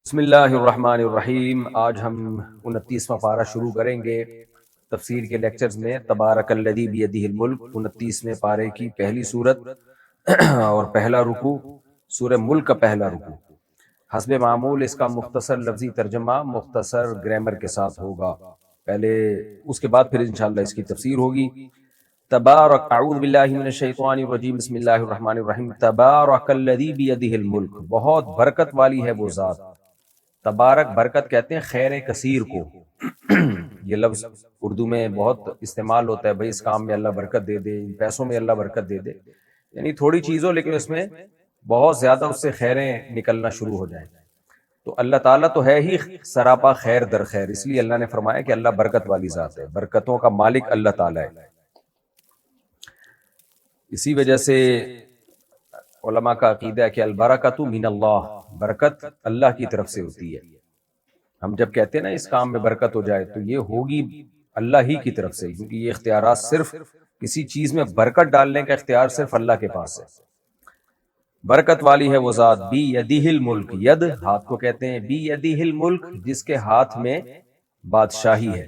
بسم اللہ الرحمن الرحیم۔ آج ہم 29واں پارہ شروع کریں گے تفسیر کے لیکچرز میں۔ تبارک الذی بیدہ الملک 29ویں پارے کی پہلی صورت اور پہلا رکوع، سورہ ملک کا پہلا رکوع۔ حسب معمول اس کا مختصر لفظی ترجمہ مختصر گرامر کے ساتھ ہوگا، پہلے اس کے بعد پھر انشاءاللہ اس کی تفسیر ہوگی۔ تبارک، اعوذ باللہ من الشیطان الرجیم، بسم اللہ الرحمن الرحیم۔ تبارک الذی بیدہ الملک، بہت برکت والی ہے وہ ذات۔ تبارک برکت کہتے ہیں خیر کثیر کو۔ یہ لفظ اردو میں بہت استعمال ہوتا ہے، بھائی اس کام میں اللہ برکت دے دے، ان پیسوں میں اللہ برکت دے دے، یعنی تھوڑی چیز ہو لیکن اس میں بہت زیادہ اس سے خیریں نکلنا شروع ہو جائیں۔ تو اللہ تعالیٰ تو ہے ہی سراپا خیر در خیر، اس لیے اللہ نے فرمایا کہ اللہ برکت والی ذات ہے، برکتوں کا مالک اللہ تعالیٰ ہے۔ اسی وجہ سے علماء کا عقیدہ ہے کہ البرکۃ من اللہ، برکت اللہ کی طرف سے ہوتی ہے۔ ہم جب کہتے ہیں نا اس کام میں برکت ہو جائے تو یہ ہوگی اللہ ہی کی طرف سے، کیونکہ یہ اختیارات صرف کسی چیز میں برکت ڈالنے کا اختیار صرف اللہ کے پاس ہے۔ برکت والی ہے وہ ذات، بی یدہ الملک، ید ہاتھ کو کہتے ہیں، بی یدہ الملک جس کے ہاتھ میں بادشاہی ہے،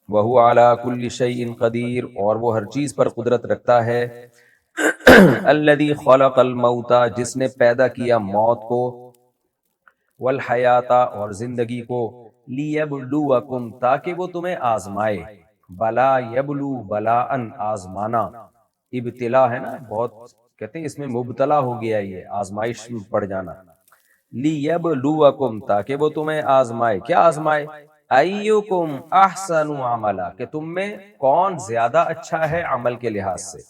وہو علی کل شیء قدیر، اور وہ ہر چیز پر قدرت رکھتا ہے۔ الذی خلق الموت، جس نے پیدا کیا موت کو، والحیات، اور زندگی کو، لیبلوکم، تاکہ وہ تمہیں آزمائے، بلا یبلو بلاءن، آزمانا، ابتلا ہے نا، بہت کہتے ہیں اس میں مبتلا ہو گیا، یہ آزمائش میں پڑ جانا۔ لیبلوکم، تاکہ وہ تمہیں آزمائے، کیا آزمائے؟ ایکم احسن عملا، کہ تم میں کون زیادہ اچھا ہے عمل کے لحاظ سے۔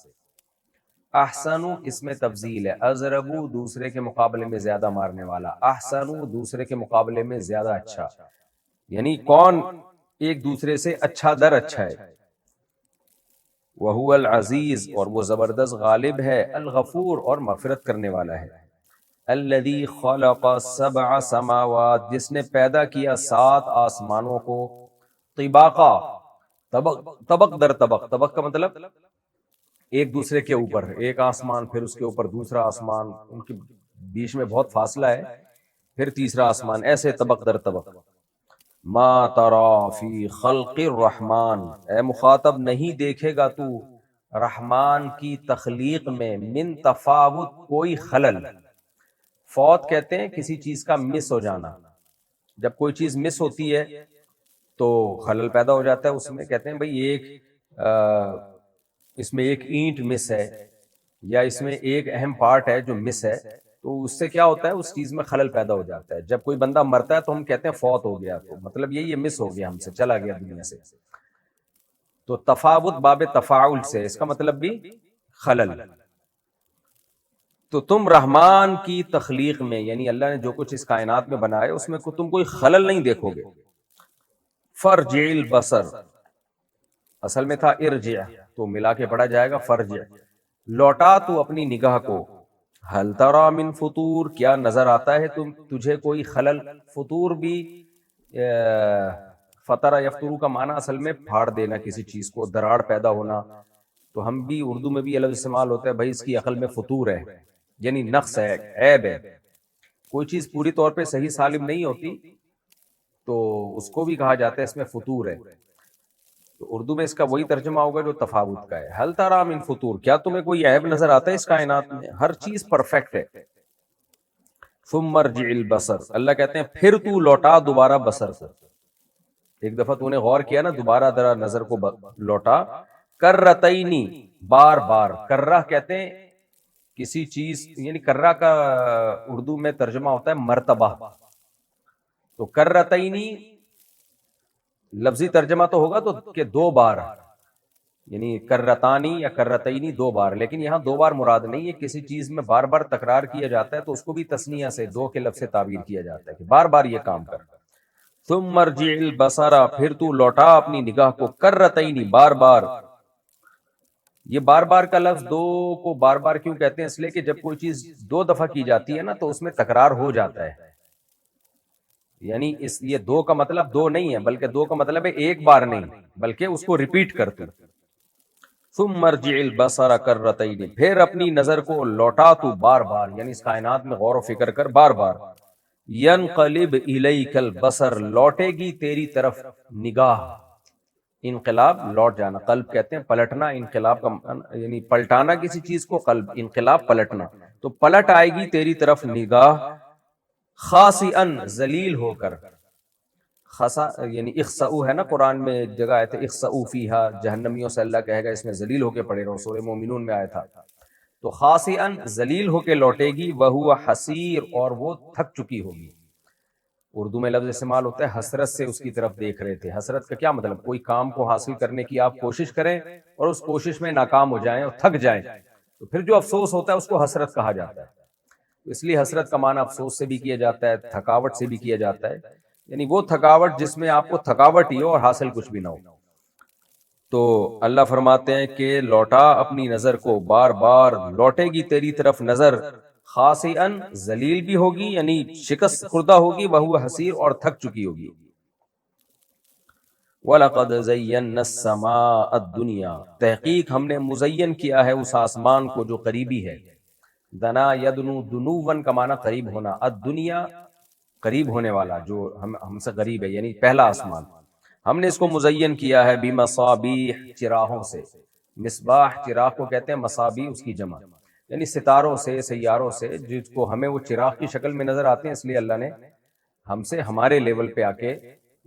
احسن اس میں تفضیل ہے، اضربو دوسرے کے مقابلے میں زیادہ مارنے والا، احسن دوسرے کے مقابلے میں زیادہ اچھا، یعنی کون ایک دوسرے سے اچھا در اچھا ہے۔ وہو العزیز، اور وہ زبردست غالب ہے، الغفور، اور مغفرت کرنے والا ہے۔ الذی خلق سبع سماوات، جس نے پیدا کیا 7 آسمانوں کو، طباقا، طبق در طبق، طبق کا مطلب ایک دوسرے کے اوپر، ایک آسمان پھر اس کے اوپر دوسرا آسمان، ان کے بیچ میں بہت فاصلہ ہے، پھر تیسرا آسمان، ایسے طبق در طبق۔ ما ترا فی خلق الرحمن، اے مخاطب نہیں دیکھے گا تو رحمان کی تخلیق میں، من تفاوت، کوئی خلل۔ فوت کہتے ہیں کسی چیز کا مس ہو جانا، جب کوئی چیز مس ہوتی ہے تو خلل پیدا ہو جاتا ہے، اس میں کہتے ہیں بھئی اس میں ایک اینٹ مس ہے، یا اس میں ایک اہم پارٹ ہے جو مس ہے، تو اس سے کیا ہوتا ہے، اس چیز میں خلل پیدا ہو جاتا ہے۔ جب کوئی بندہ مرتا ہے تو ہم کہتے ہیں فوت ہو گیا، تو مطلب یہ مس ہو گیا، ہم سے چلا گیا دنیا سے۔ تو تفاوت باب تفاعل سے، اس کا مطلب بھی خلل۔ تو تم رحمان کی تخلیق میں، یعنی اللہ نے جو کچھ اس کائنات میں بنایا اس میں تم کوئی خلل نہیں دیکھو گے۔ فرجع البصر، اصل میں تھا ارجع، تو ملا کے پڑھا جائے گا فرجع، لوٹا تو اپنی نگاہ کو، ہل تری من فطور، کیا نظر آتا ہے تجھے کوئی خلل؟ فطور بھی فطر یفترو کا معنی اصل میں پھاڑ دینا کسی چیز کو، دراڑ پیدا ہونا، تو ہم بھی اردو میں بھی یہ لفظ استعمال ہوتا ہے، بھائی اس کی عقل میں فطور ہے، یعنی نقص ہے، عیب ہے، کوئی چیز پوری طور پہ صحیح سالم نہیں ہوتی تو اس کو بھی کہا جاتا ہے اس میں فطور ہے۔ تو اردو میں اس کا وہی ترجمہ ہوگا جو تفاوت کا ہے، حل تری من فطور، کیا تمہیں کوئی عیب نظر آتا ہے اس کائنات میں؟ ہر چیز پرفیکٹ ہے۔ ثم ارجع البصر، اللہ کہتے ہیں پھر تو لوٹا دوبارہ بصر کو، ایک دفعہ تو نے غور کیا نا، دوبارہ ذرا نظر کو لوٹا، کرتینی، بار بار، کرہ کہتے ہیں کسی چیز، یعنی کرہ کا اردو میں ترجمہ ہوتا ہے مرتبہ، تو کرتینی لفظی ترجمہ تو ہوگا تو کہ 2 بار، یعنی کرتانی یا کرتینی 2 بار، لیکن یہاں 2 بار مراد نہیں ہے، کسی چیز میں بار بار تکرار کیا جاتا ہے تو اس کو بھی تثنیہ سے 2 کے لفظ سے تعبیر کیا جاتا ہے کہ بار بار یہ کام کر۔ ثم ارجع البصر، پھر تو لوٹا اپنی نگاہ کو، کرتینی، بار بار۔ یہ بار بار کا لفظ 2 کو بار بار کیوں کہتے ہیں؟ اس لیے کہ جب کوئی چیز 2 دفعہ کی جاتی ہے نا تو اس میں تکرار ہو جاتا ہے، یعنی یہ 2 کا مطلب 2 نہیں ہے، بلکہ 2 کا مطلب ہے ایک بار نہیں، بلکہ اس کو ریپیٹ کرتے۔ ثم ارجع البصر کرتین، پھر اپنی نظر کو لوٹا تو بار بار، یعنی اس کائنات میں غور و فکر کر بار بار۔ ینقلب الیک البصر، لوٹے گی تیری طرف نگاہ، انقلاب لوٹ جانا، قلب کہتے ہیں پلٹنا، انقلاب کا یعنی پلٹانا کسی چیز کو، قلب انقلاب پلٹنا، تو پلٹ آئے گی تیری طرف نگاہ، خاسئن ذلیل ہو کر، خسا یعنی اخسؤ ہے نا قرآن میں ایک جگہ آئے تھے اخسؤ فیہا، جہنمیوں سے اللہ کہے گا اس میں ذلیل ہو کے پڑے رہو، سورہ مومنون میں آیا تھا، تو خاسئن ذلیل ہو کے لوٹے گی، وہو حسیر، اور وہ تھک چکی ہوگی۔ اردو میں لفظ استعمال ہوتا ہے حسرت سے اس کی طرف دیکھ رہے تھے، حسرت کا کیا مطلب، کوئی کام کو حاصل کرنے کی آپ کوشش کریں اور اس کوشش میں ناکام ہو جائیں اور تھک جائیں، تو پھر جو افسوس ہوتا ہے اس کو حسرت کہا جاتا ہے، اس لیے حسرت کا معنی افسوس سے بھی کیا جاتا ہے، تھکاوٹ سے بھی کیا جاتا ہے، یعنی وہ تھکاوٹ جس میں آپ کو تھکاوٹ ہی ہو اور حاصل کچھ بھی نہ ہو۔ تو اللہ فرماتے ہیں کہ لوٹا اپنی نظر کو، بار بار لوٹے گی تیری طرف نظر، خاسئن ذلیل بھی ہوگی یعنی شکست خوردہ ہوگی، وہو حسیر، اور تھک چکی ہوگی۔ وَلَقَدْ زَيَّنَّا السَّمَاءَ الدُّنْيَا، تحقیق ہم نے مزین کیا ہے اس آسمان کو جو قریبی ہے، دنا یدنو، دنون کا معنی قریب ہونا، الدنیا قریب ہونے والا، جو ہم سے قریب ہے یعنی پہلا آسمان، ہم نے اس کو مزین کیا ہے بمصابیح، چراغوں سے، مصباح چراغ کو کہتے ہیں، مصابیح اس کی جمع، یعنی ستاروں سے، سیاروں سے، جس کو ہمیں وہ چراغ کی شکل میں نظر آتے ہیں، اس لیے اللہ نے ہم سے ہمارے لیول پہ آ کے،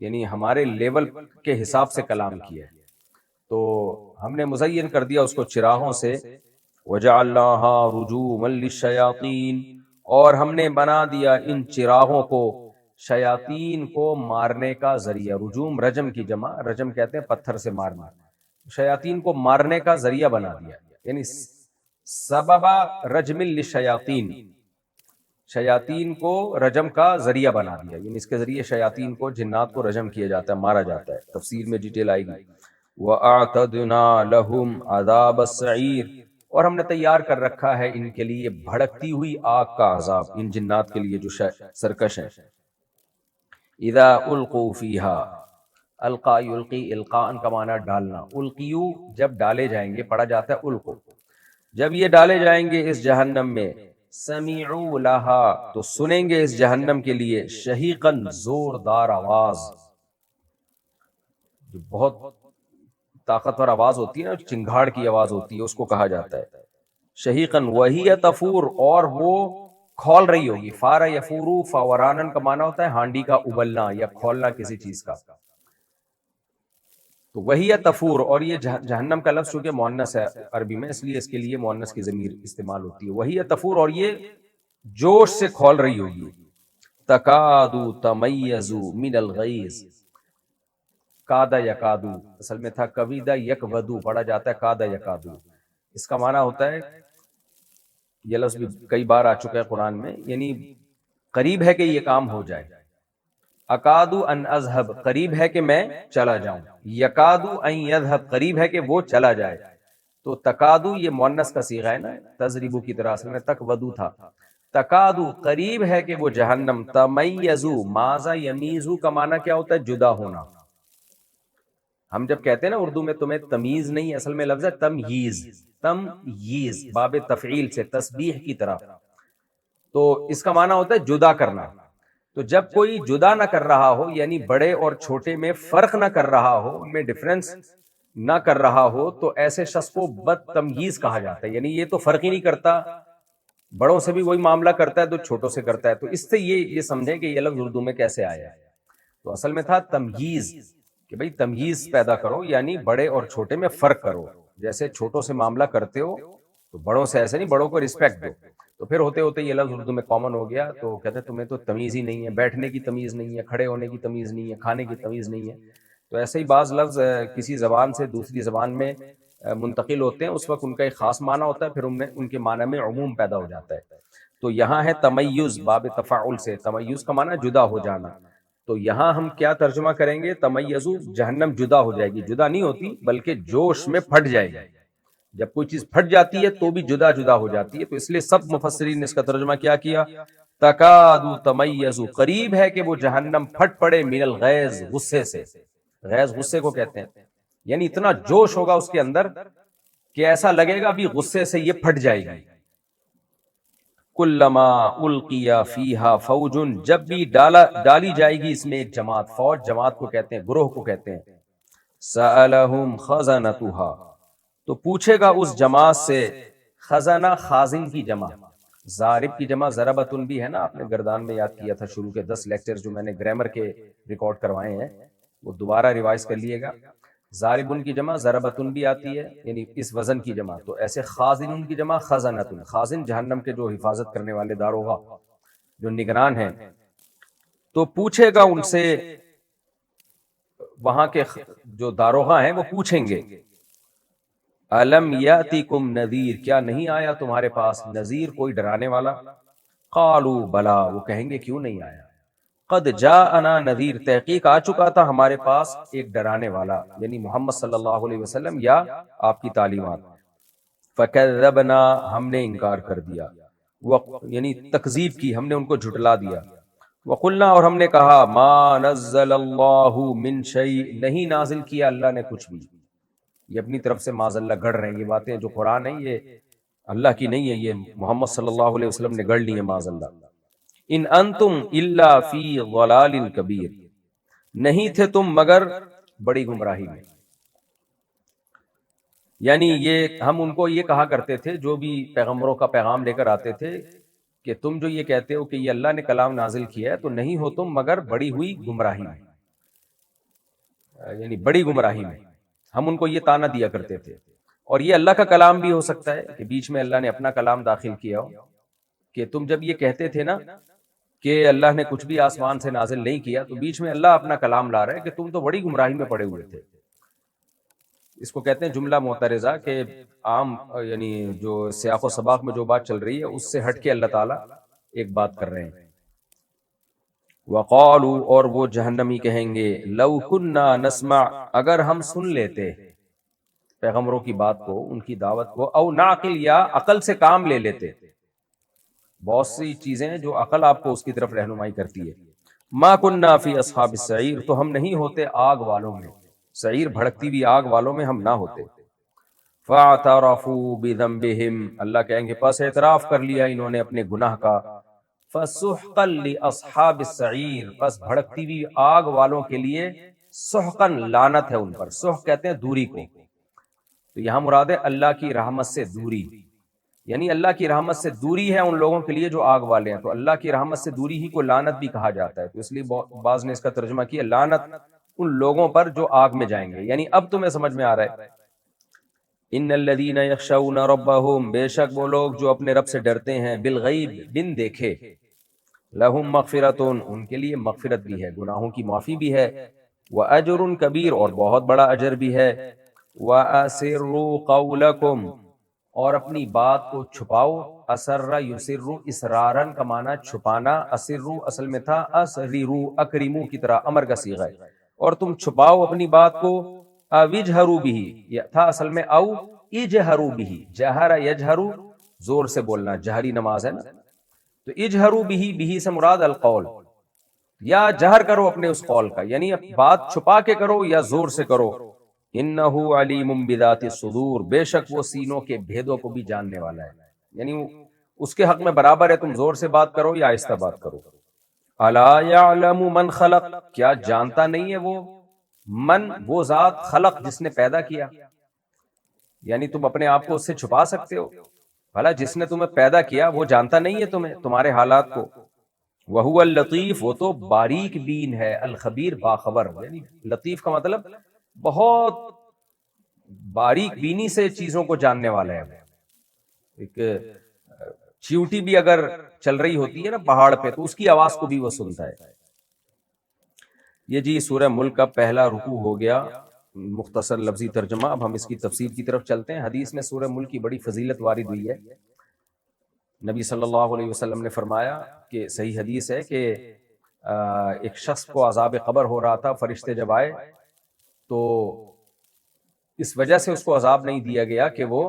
یعنی ہمارے لیول کے حساب سے کلام کیا ہے، تو ہم نے مزین کر دیا اس کو چراغوں سے، وَجَعَلْنَاهَا رُجُومًا لِلشَّيَاطِينِ، اور ہم نے بنا دیا ان چراغوں کو شیاطین کو مارنے کا ذریعہ، رجوم رجم کی جمع، رجم کہتے ہیں پتھر سے مارنا، شیاطین کو مارنے کا ذریعہ بنا دیا، یعنی سبب رجم للشیاطین، شیاطین کو رجم کا ذریعہ بنا دیا، یعنی اس کے ذریعے شیاطین کو، جنات کو رجم کیا جاتا ہے، مارا جاتا ہے، تفسیر میں ڈیٹیل آئے گی۔ وَأَعْتَدْنَا لَهُمْ عَذَابَ السَّعِيرِ، اور ہم نے تیار کر رکھا ہے ان کے لیے بھڑکتی ہوئی آگ کا عذاب، ان جنات کے لیے جو سرکش ہیں۔ اذا القوا فیہا، القا یلقی، القاء کا معنی ڈالنا، القیو جب ڈالے جائیں گے، پڑھا جاتا ہے القو، جب یہ ڈالے جائیں گے اس جہنم میں، سمعوا لہا، تو سنیں گے اس جہنم کے لیے، شہیقاً زوردار آواز، جو بہت طاقتور آواز ہوتی ہے نا، چنگھاڑ کی آواز ہوتی ہے، اس کو کہا جاتا ہے شہیقاً، وہی تفور، اور وہ کھول رہی ہوگی، فارا یفورو، فورانن کا معنی ہوتا ہے ہانڈی کا ابلنا یا کھولنا کسی چیز کا، تو وہی تفور، اور یہ جہنم کا لفظ چونکہ مؤنث ہے عربی میں، اس لیے اس کے لیے مؤنث کی ضمیر استعمال ہوتی ہے، وہی تفور، اور یہ جوش سے کھول رہی ہوگی، تکادو تمیزو من الغیظ، کادا یکادو، اصل میں تھا کویدا یکودو، پڑھا جاتا ہے کادا یکادو، اس کا معنی ہوتا ہے، یہ لفظ بھی کئی بار آ چکا ہے قرآن میں، یعنی قریب ہے کہ یہ کام ہو جائے، اکادو ان اذهب، قریب ہے کہ میں چلا جاؤں، یکادو ان یذهب، قریب ہے کہ وہ چلا جائے، تو تکادو یہ مؤنث کا صیغہ ہے نا، تضربو کی طرح، اصل میں تکودو تھا، تکادو قریب ہے کہ وہ جہنم، تمیزو، ماذا یمیزو کا معنی کیا ہوتا ہے، جدا ہونا، ہم جب کہتے ہیں نا اردو میں تمہیں تمیز نہیں، اصل میں لفظ ہے تمییز، تمییز باب تفعیل سے، تسبیح کی طرح، تو اس کا معنی ہوتا ہے جدا کرنا، تو جب کوئی جدا نہ کر رہا ہو، یعنی بڑے اور چھوٹے میں فرق نہ کر رہا ہو، ان میں ڈفرنس نہ کر رہا ہو، تو ایسے شخص کو بدتمیز کہا جاتا ہے، یعنی یہ تو فرق ہی نہیں کرتا، بڑوں سے بھی وہی معاملہ کرتا ہے تو چھوٹوں سے کرتا ہے، تو اس سے یہ سمجھیں کہ یہ لفظ اردو میں کیسے آیا ہے، تو اصل میں تھا تمییز، کہ بھئی تمییز پیدا کرو، یعنی بڑے اور چھوٹے میں فرق کرو، جیسے چھوٹوں سے معاملہ کرتے ہو تو بڑوں سے ایسے نہیں، بڑوں کو رسپیکٹ دو، تو پھر ہوتے ہوتے یہ لفظ اردو میں کامن ہو گیا، تو کہتے ہیں تمہیں تو تمیز ہی نہیں ہے، بیٹھنے کی تمیز نہیں ہے، کھڑے ہونے کی تمیز نہیں ہے، کھانے کی تمیز نہیں ہے، تو ایسے ہی بعض لفظ کسی زبان سے دوسری زبان میں منتقل ہوتے ہیں، اس وقت ان کا ایک خاص معنی ہوتا ہے، پھر ان کے معنی میں عموم پیدا ہو جاتا ہے، تو یہاں ہے تمیز، باب تفاعل سے، تمیز کا معنی جدا ہو جانا، تو یہاں ہم کیا ترجمہ کریں گے، تمیزو، جہنم جدا ہو جائے گی، جدا نہیں ہوتی بلکہ جوش میں پھٹ جائے گی، جب کوئی چیز پھٹ جاتی ہے تو بھی جدا جدا ہو جاتی ہے، تو اس لیے سب مفسرین نے اس کا ترجمہ کیا تکادو تمیزو، قریب ہے کہ وہ جہنم پھٹ پڑے، من الغیظ، غصے سے، غیظ غصے کو کہتے ہیں، یعنی اتنا جوش ہوگا اس کے اندر کہ ایسا لگے گا بھی غصے سے یہ پھٹ جائے گی، کلما القی فیہا فوج، جب بھی ڈالی جائے گی اس میں ایک جماعت، فوج جماعت کو کہتے ہیں، گروہ کو کہتے ہیں، سألہم خزنتھا، تو پوچھے گا اس جماعت سے، خزنہ خازن کی جمع، ضارب کی جمع ضربتن بھی ہے نا، آپ نے گردان میں یاد کیا تھا، شروع کے 10 لیکچر جو میں نے گرامر کے ریکارڈ کروائے ہیں وہ دوبارہ ریوائز کر لیے گا۔ ضاربن کی جمع ضربتن بھی آتی ہے، یعنی اس وزن کی جمع، تو ایسے خازنن کی جمع خزنتن، خازن جہنم کے جو حفاظت کرنے والے داروغہ، جو نگران ہیں، تو پوچھے گا ان سے، وہاں کے جو داروغہ ہیں وہ پوچھیں گے، الم یاتکم نذیر، کیا نہیں آیا تمہارے پاس نذیر، کوئی ڈرانے والا؟ قالوا بلا، وہ کہیں گے کیوں نہیں آیا، قد جاءنا نذیر، تحقیق آ چکا تھا ہمارے پاس ایک ڈرانے والا، یعنی محمد صلی اللہ علیہ وسلم یا آپ کی تعلیمات، فکذبنا، ہم نے انکار کر دیا، یعنی تکذیب کی، ہم نے ان کو جھٹلا دیا، وقلنا، اور ہم نے کہا، ما نزل اللہ من شیء، نہیں نازل کیا اللہ نے کچھ بھی، یہ اپنی طرف سے معاذ اللہ گڑھ رہے ہیں، یہ باتیں جو قرآن ہے یہ اللہ کی نہیں ہے، یہ محمد صلی اللہ علیہ وسلم نے گڑھ لی ہے معاذ اللہ۔ ان انتم الا فی ضلال کبیر، نہیں تھے تم مگر بڑی گمراہی میں، یعنی یہ ہم ان کو یہ کہا کرتے تھے جو بھی پیغمبروں کا پیغام لے کر آتے تھے، کہ تم جو یہ کہتے ہو کہ یہ اللہ نے کلام نازل کیا ہے، تو نہیں ہو تم مگر بڑی ہوئی گمراہی میں، یعنی بڑی گمراہی میں، ہم ان کو یہ طعنہ دیا کرتے تھے۔ اور یہ اللہ کا کلام بھی ہو سکتا ہے کہ بیچ میں اللہ نے اپنا کلام داخل کیا ہو، کہ تم جب یہ کہتے تھے نا کہ اللہ نے کچھ بھی آسمان سے نازل نہیں کیا، تو بیچ میں اللہ اپنا کلام لا رہا ہے کہ تم تو بڑی گمراہی میں پڑے ہوئے تھے۔ اس کو کہتے ہیں جملہ معترضہ، کہ عام یعنی جو سیاق و سباق میں جو بات چل رہی ہے اس سے ہٹ کے اللہ تعالیٰ ایک بات کر رہے ہیں۔ وقالوا، اور وہ جہنمی کہیں گے، لو کنا نسمع، اگر ہم سن لیتے پیغمبروں کی بات کو، ان کی دعوت کو، او نعقل، یا عقل سے کام لے لیتے، بہت سی چیزیں جو عقل آپ کو اس کی طرف رہنمائی کرتی ہے، ما کننا فی اصحاب السعیر، تو ہم نہیں ہوتے آگ والوں میں، سعیر بھڑکتی ہوئی آگ والوں میں ہم نہ ہوتے۔ فاعترفوا بذنبہم، اللہ کہیں گے پس اعتراف کر لیا انہوں نے اپنے گناہ کا، فسحقا لاصحاب السعیر، پس بھڑکتی ہوئی آگ والوں کے لیے سحقا، لعنت ہے ان پر، سحق کہتے ہیں دوری کو، تو یہاں مراد ہے اللہ کی رحمت سے دوری، یعنی اللہ کی رحمت سے دوری ہے ان لوگوں کے لیے جو آگ والے ہیں، تو اللہ کی رحمت سے دوری ہی کو لعنت بھی کہا جاتا ہے، تو اس لیے بعض نے اس کا ترجمہ کیا لعنت ان لوگوں پر جو آگ میں جائیں گے، یعنی اب تمہیں سمجھ میں آ رہا ہے۔ ان الذین یخشون ربہم، بے شک وہ لوگ جو اپنے رب سے ڈرتے ہیں، بالغیب، بن دیکھے، لہم مغفرۃ، ان کے لیے مغفرت بھی ہے، گناہوں کی معافی بھی ہے، واجر کبیر، اور بہت بڑا اجر بھی ہے، واسروا قولکم، اور اپنی بات کو چھپاؤ، اسر یسر، اسرارن کا معنی چھپانا، اسروا اصل میں تھا اسرروا، اکرموا کی طرح امر کا صیغہ ہے، اور تم چھپاؤ اپنی بات کو، اوجہروا بہ، یہ تھا اصل میں او اجہروا بہ، جہر یجہر، زور سے بولنا، جہری نماز ہے نا، تو اجہروا بہ، بہ سے مراد القول، یا جہر کرو اپنے اس قول کا، یعنی بات چھپا کے کرو یا زور سے کرو، انہ علیم بذات الصدور، بے شک وہ سینوں کے بھیدوں کو بھی جاننے والا ہے، یعنی اس کے حق میں برابر ہے تم زور سے بات کرو یا آہستہ بات کرو۔ الا یعلم من خلق، کیا جانتا نہیں ہے وہ، من وہ ذات، خلق جس نے پیدا کیا، یعنی تم اپنے آپ کو اس سے چھپا سکتے ہو، بھلا جس نے تمہیں پیدا کیا وہ جانتا نہیں ہے تمہیں، تمہارے حالات کو، وہو اللطیف، وہ تو باریک بین ہے، الخبیر، باخبر، یعنی لطیف کا مطلب بہت باریک بینی سے چیزوں کو جاننے والا ہے۔ ایک چیوٹی بھی اگر چل رہی ہوتی ہے نا پہاڑ پہ، تو اس کی آواز کو بھی وہ سنتا ہے۔ یہ جی سورہ ملک کا پہلا رکوع ہو گیا، مختصر لفظی ترجمہ، اب ہم اس کی تفسیر کی طرف چلتے ہیں۔ حدیث میں سورہ ملک کی بڑی فضیلت وارد ہوئی ہے، نبی صلی اللہ علیہ وسلم نے فرمایا کہ صحیح حدیث ہے کہ ایک شخص کو عذاب قبر ہو رہا تھا، فرشتے جب آئے تو اس وجہ سے اس کو عذاب نہیں دیا گیا کہ وہ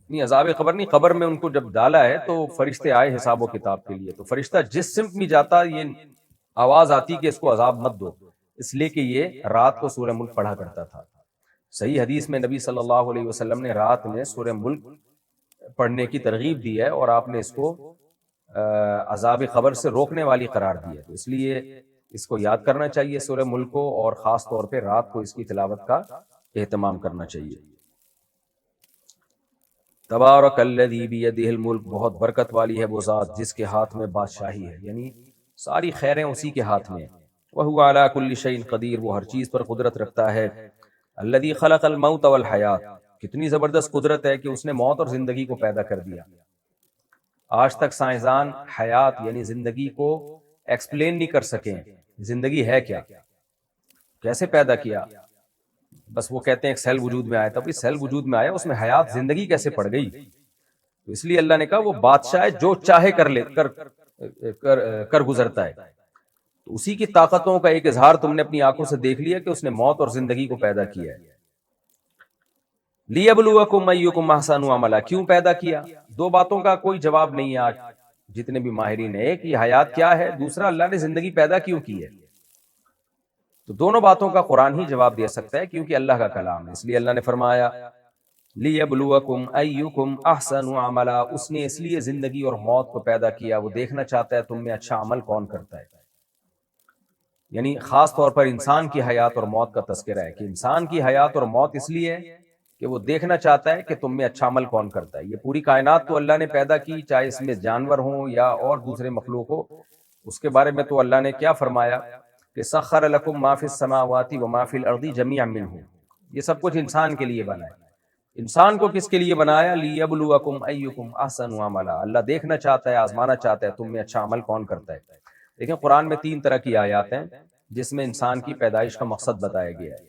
نہیں، عذاب قبر نہیں، قبر میں ان کو جب ڈالا ہے تو فرشتے آئے حساب و کتاب کے لیے، تو فرشتہ جس سمت میں جاتا یہ آواز آتی کہ اس کو عذاب مت دو، اس لیے کہ یہ رات کو سورہ ملک پڑھا کرتا تھا۔ صحیح حدیث میں نبی صلی اللہ علیہ وسلم نے رات میں سورہ ملک پڑھنے کی ترغیب دی ہے، اور آپ نے اس کو عذاب قبر سے روکنے والی قرار دی ہے، تو اس لیے اس کو یاد کرنا چاہیے سورہ ملک کو، اور خاص طور پہ رات کو اس کی تلاوت کا اہتمام کرنا چاہیے۔ تبارک الذی بیدہ الملک، بہت برکت والی ہے وہ ذات جس کے ہاتھ میں بادشاہی ہے، یعنی ساری خیریں اسی کے ہاتھ میں ہیں۔ وہو علی کل شیء قدیر، وہ ہر چیز پر قدرت رکھتا ہے۔ الذی خلق الموت والحیات، کتنی زبردست قدرت ہے کہ اس نے موت اور زندگی کو پیدا کر دیا۔ آج تک سائنسدان حیات یعنی زندگی کو ایکسپلین نہیں کر سکیں، زندگی ہے کیا، کیسے پیدا کیا، بس وہ کہتے ہیں ایک سیل وجود میں آیا، تب اس سیل وجود میں آیا، اس میں حیات زندگی کیسے پڑ گئی؟ تو اس لیے اللہ نے کہا وہ بادشاہ ہے، جو چاہے کر گزرتا ہے۔ تو اسی کی طاقتوں کا ایک اظہار تم نے اپنی آنکھوں سے دیکھ لیا کہ اس نے موت اور زندگی کو پیدا کیا ہے۔ لیبلوکم ایکم احسن عملا، کیوں پیدا کیا؟ دو باتوں کا کوئی جواب نہیں ہے آج جتنے بھی ماہرین ہیں، ایک یہ حیات کیا ہے، دوسرا اللہ نے زندگی پیدا کیوں کی ہے۔ تو دونوں باتوں کا قرآن ہی جواب دے سکتا ہے کیونکہ اللہ کا کلام ہے، اس لیے اللہ نے فرمایا لیبلوکم ایکم احسن عملا، اس نے اس لیے زندگی اور موت کو پیدا کیا، وہ دیکھنا چاہتا ہے تم میں اچھا عمل کون کرتا ہے۔ یعنی خاص طور پر انسان کی حیات اور موت کا تذکرہ ہے کہ انسان کی حیات اور موت اس لیے ہے کہ وہ دیکھنا چاہتا ہے کہ تم میں اچھا عمل کون کرتا ہے۔ یہ پوری کائنات تو اللہ نے پیدا کی، چاہے اس میں جانور ہوں یا اور دوسرے مخلوق ہو، اس کے بارے میں تو اللہ نے کیا فرمایا کہ سخر لکم ما فی السماوات و ما فی الارض جميعا منہ، یہ سب کچھ انسان کے لیے بنا ہے۔ انسان کو کس کے لیے بنایا؟ لیبلوکم ایکم احسن عملا، اللہ دیکھنا چاہتا ہے، آزمانا چاہتا ہے تم میں اچھا عمل کون کرتا ہے۔ دیکھیں قرآن میں 3 طرح کی آیات ہیں جس میں انسان کی پیدائش کا مقصد بتایا گیا ہے۔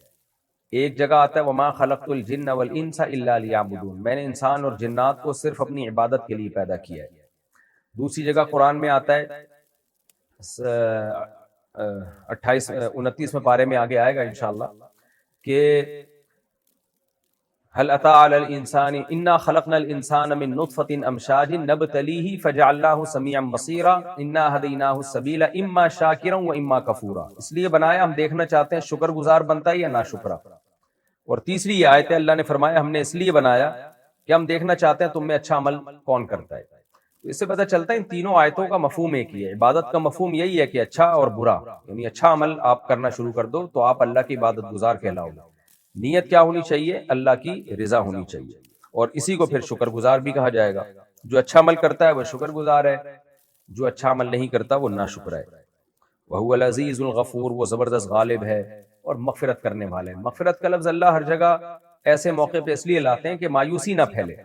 ایک جگہ آتا ہے وما خلقت الجن والانس الا لیعبدون، میں نے انسان اور جنات کو صرف اپنی عبادت کے لیے پیدا کیا ہے۔ دوسری جگہ قرآن میں آتا ہے 29ویں پارے میں آگے آئے گا انشاءاللہ کہ هل اتى على الانسان انا خلقنا الانسان من نطفة امشاج نبتليه فجعلناه سميعا بصيرا انا هديناه السبيل اما شاكرا واما كفورا، اس لیے بنایا ہم دیکھنا چاہتے ہیں شکر گزار بنتا ہے یا ناشکرا۔ اور تیسری یہ آیت ہے اللہ نے فرمایا ہم نے اس لیے بنایا کہ ہم دیکھنا چاہتے ہیں تم میں اچھا عمل کون کرتا ہے۔ تو اس سے پتہ چلتا ہے ان تینوں آیتوں کا مفہوم ایک ہی ہے، عبادت کا مفہوم یہی ہے کہ اچھا اور برا، یعنی اچھا عمل آپ کرنا شروع کر دو تو آپ اللہ کی عبادت گزار کہلاؤ گے۔ نیت کیا ہونی چاہیے؟ اللہ کی رضا ہونی چاہیے، اور اسی کو پھر شکر گزار بھی کہا جائے گا۔ جو اچھا عمل کرتا ہے وہ شکر گزار ہے، جو اچھا عمل نہیں کرتا وہ ناشکر ہے۔ وہو العزیز الغفور، وہ زبردست غالب ہے اور مغفرت کرنے والے ہیں۔ مغفرت کا لفظ اللہ ہر جگہ ایسے موقع پہ اس لیے لاتے ہیں کہ مایوسی نہ پھیلے۔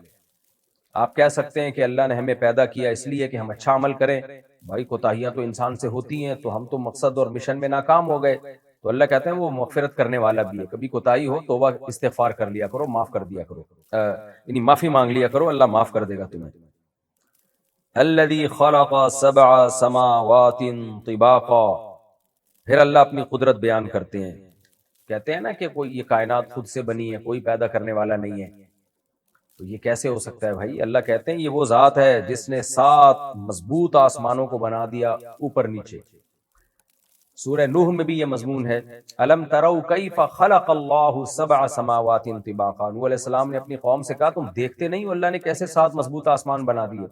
آپ کہہ سکتے ہیں کہ اللہ نے ہمیں پیدا کیا اس لیے کہ ہم اچھا عمل کریں، بھائی کوتاہیاں تو انسان سے ہوتی ہیں تو ہم تو مقصد اور مشن میں ناکام ہو گئے، تو اللہ کہتے ہیں وہ مغفرت کرنے والا بھی ہے، کبھی کوتاہی ہو توبہ استغفار کر لیا کرو، معاف کر دیا کرو، یعنی معافی مانگ لیا کرو، اللہ معاف کر دے گا تمہیں۔ الذی خلق 7 سماوات طباقا، پھر اللہ اپنی قدرت بیان کرتے ہیں، کہتے ہیں نا کہ کوئی یہ کائنات خود سے بنی ہے، کوئی پیدا کرنے والا نہیں ہے، تو یہ کیسے ہو سکتا ہے بھائی؟ اللہ کہتے ہیں یہ وہ ذات ہے جس نے 7 مضبوط آسمانوں کو بنا دیا اوپر نیچے۔ سورہ نوح میں بھی یہ مضمون ہے، الم تروا کیف خلق اللہ 7 سماوات طباقا، نوح علیہ السلام نے اپنی قوم سے کہا تم دیکھتے نہیں ہو اللہ نے کیسے 7 مضبوط آسمان بنا دیے۔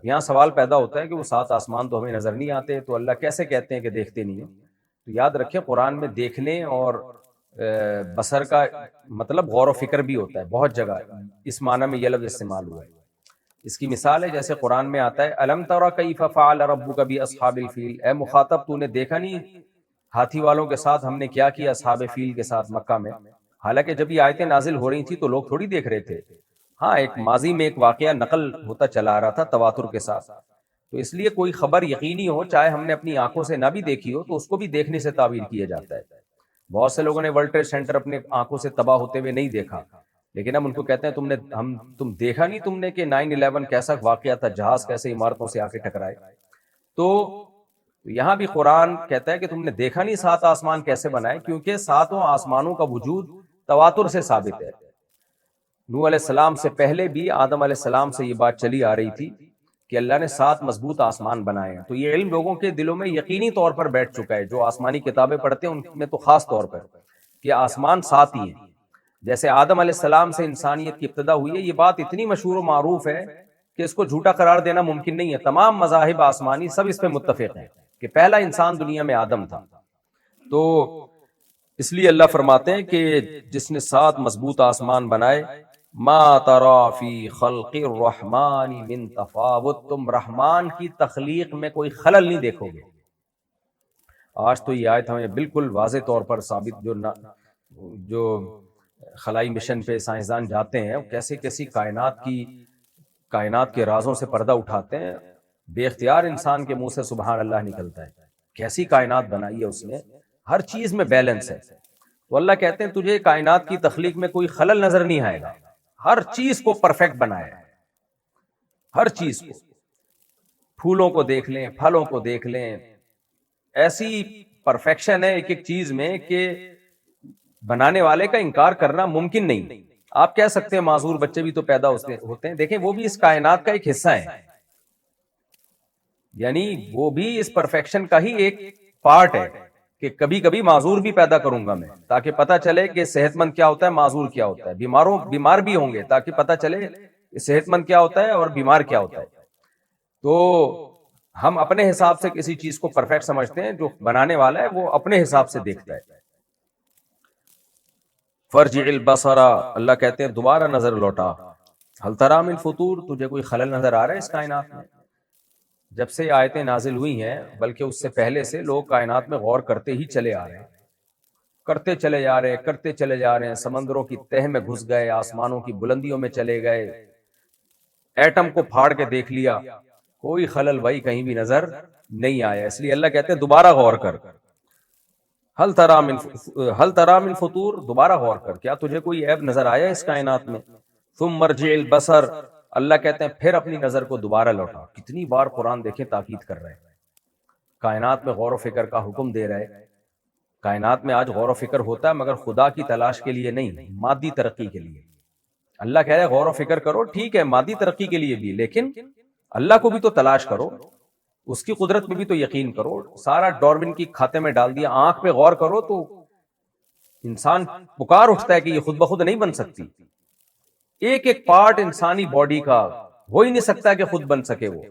یہاں سوال پیدا ہوتا ہے کہ وہ 7 آسمان تو ہمیں نظر نہیں آتے، تو اللہ کیسے کہتے ہیں کہ دیکھتے نہیں ہیں؟ تو یاد رکھیں قرآن میں دیکھنے اور بصر کا مطلب غور و فکر بھی ہوتا ہے، بہت جگہ اس معنی میں یہ لفظ استعمال ہوا ہے۔ اس کی مثال ہے جیسے قرآن میں آتا ہے الم تر کیف فعل ربک باصحاب الفیل، اے مخاطب تو نے دیکھا نہیں ہاتھی والوں کے ساتھ ہم نے کیا کیا اصحاب فیل کے ساتھ مکہ میں؟ حالانکہ جب یہ آیتیں نازل ہو رہی تھی تو لوگ تھوڑی دیکھ رہے تھے، ہاں ایک ماضی میں ایک واقعہ نقل ہوتا چلا آ رہا تھا تواتر کے ساتھ، تو اس لیے کوئی خبر یقینی ہو چاہے ہم نے اپنی آنکھوں سے نہ بھی دیکھی ہو تو اس کو بھی دیکھنے سے تعبیر کیا جاتا ہے۔ بہت سے لوگوں نے ورلڈ ٹریڈ سینٹر اپنے آنکھوں سے تباہ ہوتے ہوئے نہیں دیکھا، لیکن ہم ان کو کہتے ہیں تم دیکھا نہیں تم نے کہ 9/11 کیسا واقعہ تھا، جہاز کیسے عمارتوں سے آ کے ٹکرائے۔ تو یہاں بھی قرآن کہتا ہے کہ تم نے دیکھا نہیں 7 آسمان کیسے بنائے، کیونکہ 7 آسمانوں کا وجود تواتر سے ثابت ہے۔ نوح علیہ السلام سے پہلے بھی آدم علیہ السلام سے یہ بات چلی آ رہی تھی کہ اللہ نے 7 مضبوط آسمان بنائے ہیں، تو یہ علم لوگوں کے دلوں میں یقینی طور پر بیٹھ چکا ہے، جو آسمانی کتابیں پڑھتے ہیں ان میں تو خاص طور پر کہ آسمان 7 ہی ہیں۔ جیسے آدم علیہ السلام سے انسانیت کی ابتدا ہوئی ہے، یہ بات اتنی مشہور و معروف ہے کہ اس کو جھوٹا قرار دینا ممکن نہیں ہے. تمام مذاہب آسمانی سب اس پہ متفق ہیں کہ پہلا انسان دنیا میں آدم تھا. تو اس لیے اللہ فرماتے ہیں کہ جس نے 7 مضبوط آسمان بنائے، ما ترا فی خلق الرحمن من تفاوت، تم رحمان کی تخلیق میں کوئی خلل نہیں دیکھو گے. آج تو یہ آیت ہمیں بالکل واضح طور پر ثابت، جو خلائی مشن پہ سائنسدان جاتے ہیں کیسی کیسی کائنات کے رازوں سے پردہ اٹھاتے ہیں، بے اختیار انسان کے منہ سے سبحان اللہ نکلتا ہے. کیسی کائنات بنائی ہے اس نے، ہر چیز میں بیلنس ہے. تو اللہ کہتے ہیں تجھے کائنات کی تخلیق میں کوئی خلل نظر نہیں آئے گا، ہر چیز کو پرفیکٹ بنایا ہے. ہر چیز کو، پھولوں کو دیکھ لیں، پھلوں کو دیکھ لیں، ایسی پرفیکشن ہے ایک ایک چیز میں کہ بنانے والے کا انکار کرنا ممکن نہیں. آپ کہہ سکتے ہیں معذور بچے بھی تو پیدا ہوتے ہیں، دیکھیں وہ بھی اس کائنات کا ایک حصہ ہے، یعنی وہ بھی اس پرفیکشن کا ہی ایک پارٹ ہے کہ کبھی کبھی معذور بھی پیدا کروں گا میں، تاکہ پتہ چلے کہ صحت مند کیا ہوتا ہے، معذور کیا ہوتا ہے. بیمار بھی ہوں گے تاکہ پتہ چلے صحت مند کیا ہوتا ہے اور بیمار کیا ہوتا ہے. تو ہم اپنے حساب سے کسی چیز کو پرفیکٹ سمجھتے ہیں، جو بنانے والا ہے وہ اپنے حساب سے دیکھتا ہے. فرجع البصر، اللہ کہتے ہیں دوبارہ نظر لوٹا، هل ترى من فطور، تجھے کوئی خلل نظر آ رہا ہے اس کائنات میں؟ جب سے آیتیں نازل ہوئی ہیں، بلکہ اس سے پہلے سے لوگ کائنات میں غور کرتے ہی چلے آ رہے ہیں، کرتے چلے جا رہے ہیں. سمندروں کی تہ میں گھس گئے، آسمانوں کی بلندیوں میں چلے گئے، ایٹم کو پھاڑ کے دیکھ لیا، کوئی خلل بھائی کہیں بھی نظر نہیں آیا. اس لیے اللہ کہتے ہیں دوبارہ غور کر، ہل ترى من فطور، دوبارہ غور کر، کیا تجھے کوئی عیب نظر آیا اس کائنات میں؟ ثم مرجع البصر، اللہ کہتے ہیں پھر اپنی نظر کو دوبارہ لوٹا. کتنی بار قرآن دیکھیں تاکید کر رہے ہیں، کائنات میں غور و فکر کا حکم دے رہے. کائنات میں آج غور و فکر ہوتا ہے مگر خدا کی تلاش کے لیے نہیں، مادی ترقی کے لیے. اللہ کہہ رہے غور و فکر کرو، ٹھیک ہے مادی ترقی کے لیے بھی، لیکن اللہ کو بھی تو تلاش کرو، اس کی قدرت میں بھی تو یقین کرو. سارا ڈارون کی کھاتے میں ڈال دیا، آنکھ پہ غور کرو تو انسان پکار اٹھتا ہے کہ یہ خود بخود نہیں بن سکتی. ایک ایک پارٹ انسانی باڈی کا ہو ہی نہیں سکتا کہ خود بن سکے وہ.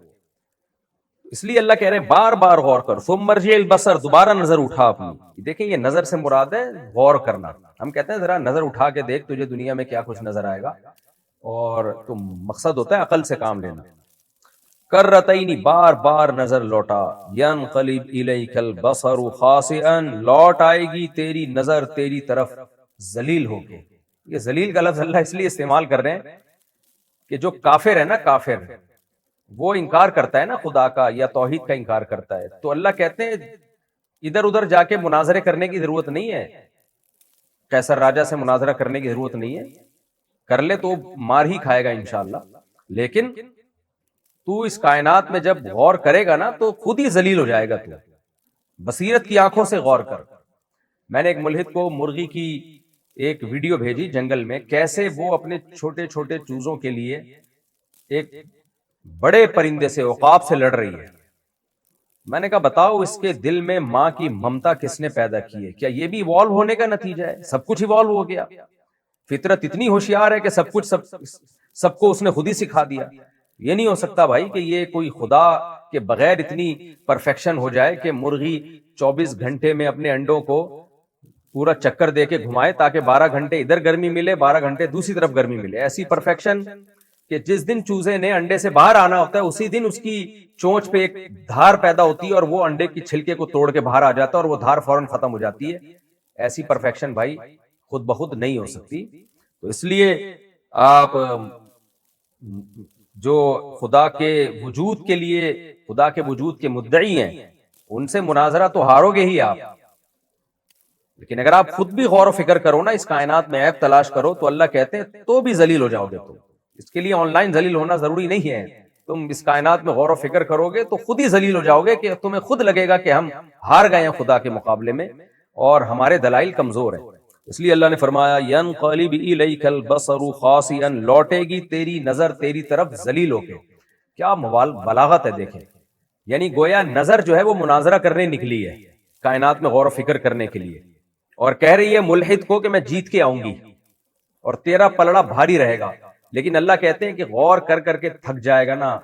اس لیے اللہ کہہ رہے ہیں بار بار غور کر. ثم مرجع البصر، دوبارہ نظر اٹھا اپنی. دیکھیں یہ نظر سے مراد ہے غور کرنا. ہم کہتے ہیں ذرا نظر اٹھا کے دیکھ تجھے دنیا میں کیا کچھ نظر آئے گا، اور تو مقصد ہوتا ہے عقل سے کام لینا. کرتینی، بار بار نظر لوٹا. ینقلب الیک البصر خاسئا، لوٹ آئے گی تیری نظر تیری طرف ذلیل ہو کے. یہ ذلیل کا لفظ اللہ اس لیے استعمال کر رہے ہیں کہ جو کافر ہے نا، کافر وہ انکار کرتا ہے نا خدا کا یا توحید کا انکار کرتا ہے، تو اللہ کہتے ہیں ادھر ادھر جا کے مناظرے کرنے کی ضرورت نہیں ہے، قیصر راجہ سے مناظرہ کرنے کی ضرورت نہیں ہے. کر لے تو مار ہی کھائے گا انشاءاللہ، لیکن تو اس کائنات میں جب غور کرے گا نا تو خود ہی ذلیل ہو جائے گا. تو بصیرت کی آنکھوں سے غور کر. میں نے ایک ملحد کو مرغی کی ایک ویڈیو بھیجی جنگل میں، کیسے وہ اپنے چھوٹے چھوٹے چوزوں کے لیے ایک بڑے پرندے سے، عقاب سے لڑ رہی ہے. میں نے کہا بتاؤ اس کے دل میں ماں کی ممتا کس نے پیدا کی ہے؟ کیا یہ بھی ایوالو ہونے کا نتیجہ ہے؟ سب کچھ ایوالو ہو گیا، فطرت اتنی ہوشیار ہے کہ سب کچھ سب کو اس نے خود ہی سکھا دیا. یہ نہیں ہو سکتا بھائی کہ یہ کوئی خدا کے بغیر اتنی پرفیکشن ہو جائے کہ مرغی 24 گھنٹے میں اپنے انڈوں کو پورا چکر دے کے گھمائے تاکہ 12 گھنٹے ادھر گرمی ملے، 12 گھنٹے دوسری طرف گرمی ملے. ایسی پرفیکشن کہ جس دن چوزے نے انڈے سے باہر آنا ہوتا ہے اسی دن اس کی چونچ پہ ایک دھار پیدا ہوتی ہے اور وہ انڈے کی چھلکے کو توڑ کے باہر آ جاتا ہے اور وہ دھار فوراً ختم ہو جاتی ہے. ایسی پرفیکشن بھائی خود بخود نہیں ہو سکتی. تو اس لیے آپ جو خدا کے وجود کے لیے، خدا کے وجود کے مدعی ہیں، ان سے مناظرہ تو ہارو گے ہی آپ. لیکن اگر آپ خود بھی غور و فکر کرو نا، اس کائنات میں عیب تلاش کرو، تو اللہ کہتے ہیں تو بھی ذلیل ہو جاؤ گے. تم اس کے لیے آن لائن ذلیل ہونا ضروری نہیں ہے. تم اس کائنات میں غور و فکر کرو گے تو خود ہی ذلیل ہو جاؤ گے کہ تمہیں خود لگے گا کہ ہم ہار گئے ہیں خدا کے مقابلے میں اور ہمارے دلائل کمزور ہیں. اس لیے اللہ نے فرمایا ینقلب الیک البصر خاسئا، لوٹے گی تیری نظر تیری طرف ذلیل ہو کے. کیا بلاغت ہے دیکھیں، یعنی گویا نظر جو ہے وہ مناظرہ کرنے نکلی ہے کائنات میں غور و فکر کرنے کے لیے، اور کہہ رہی ہے ملحد کو کہ میں جیت کے آؤں گی اور تیرا پلڑا بھاری رہے گا. لیکن اللہ کہتے ہیں کہ غور کر کر کے تھک جائے گا نا،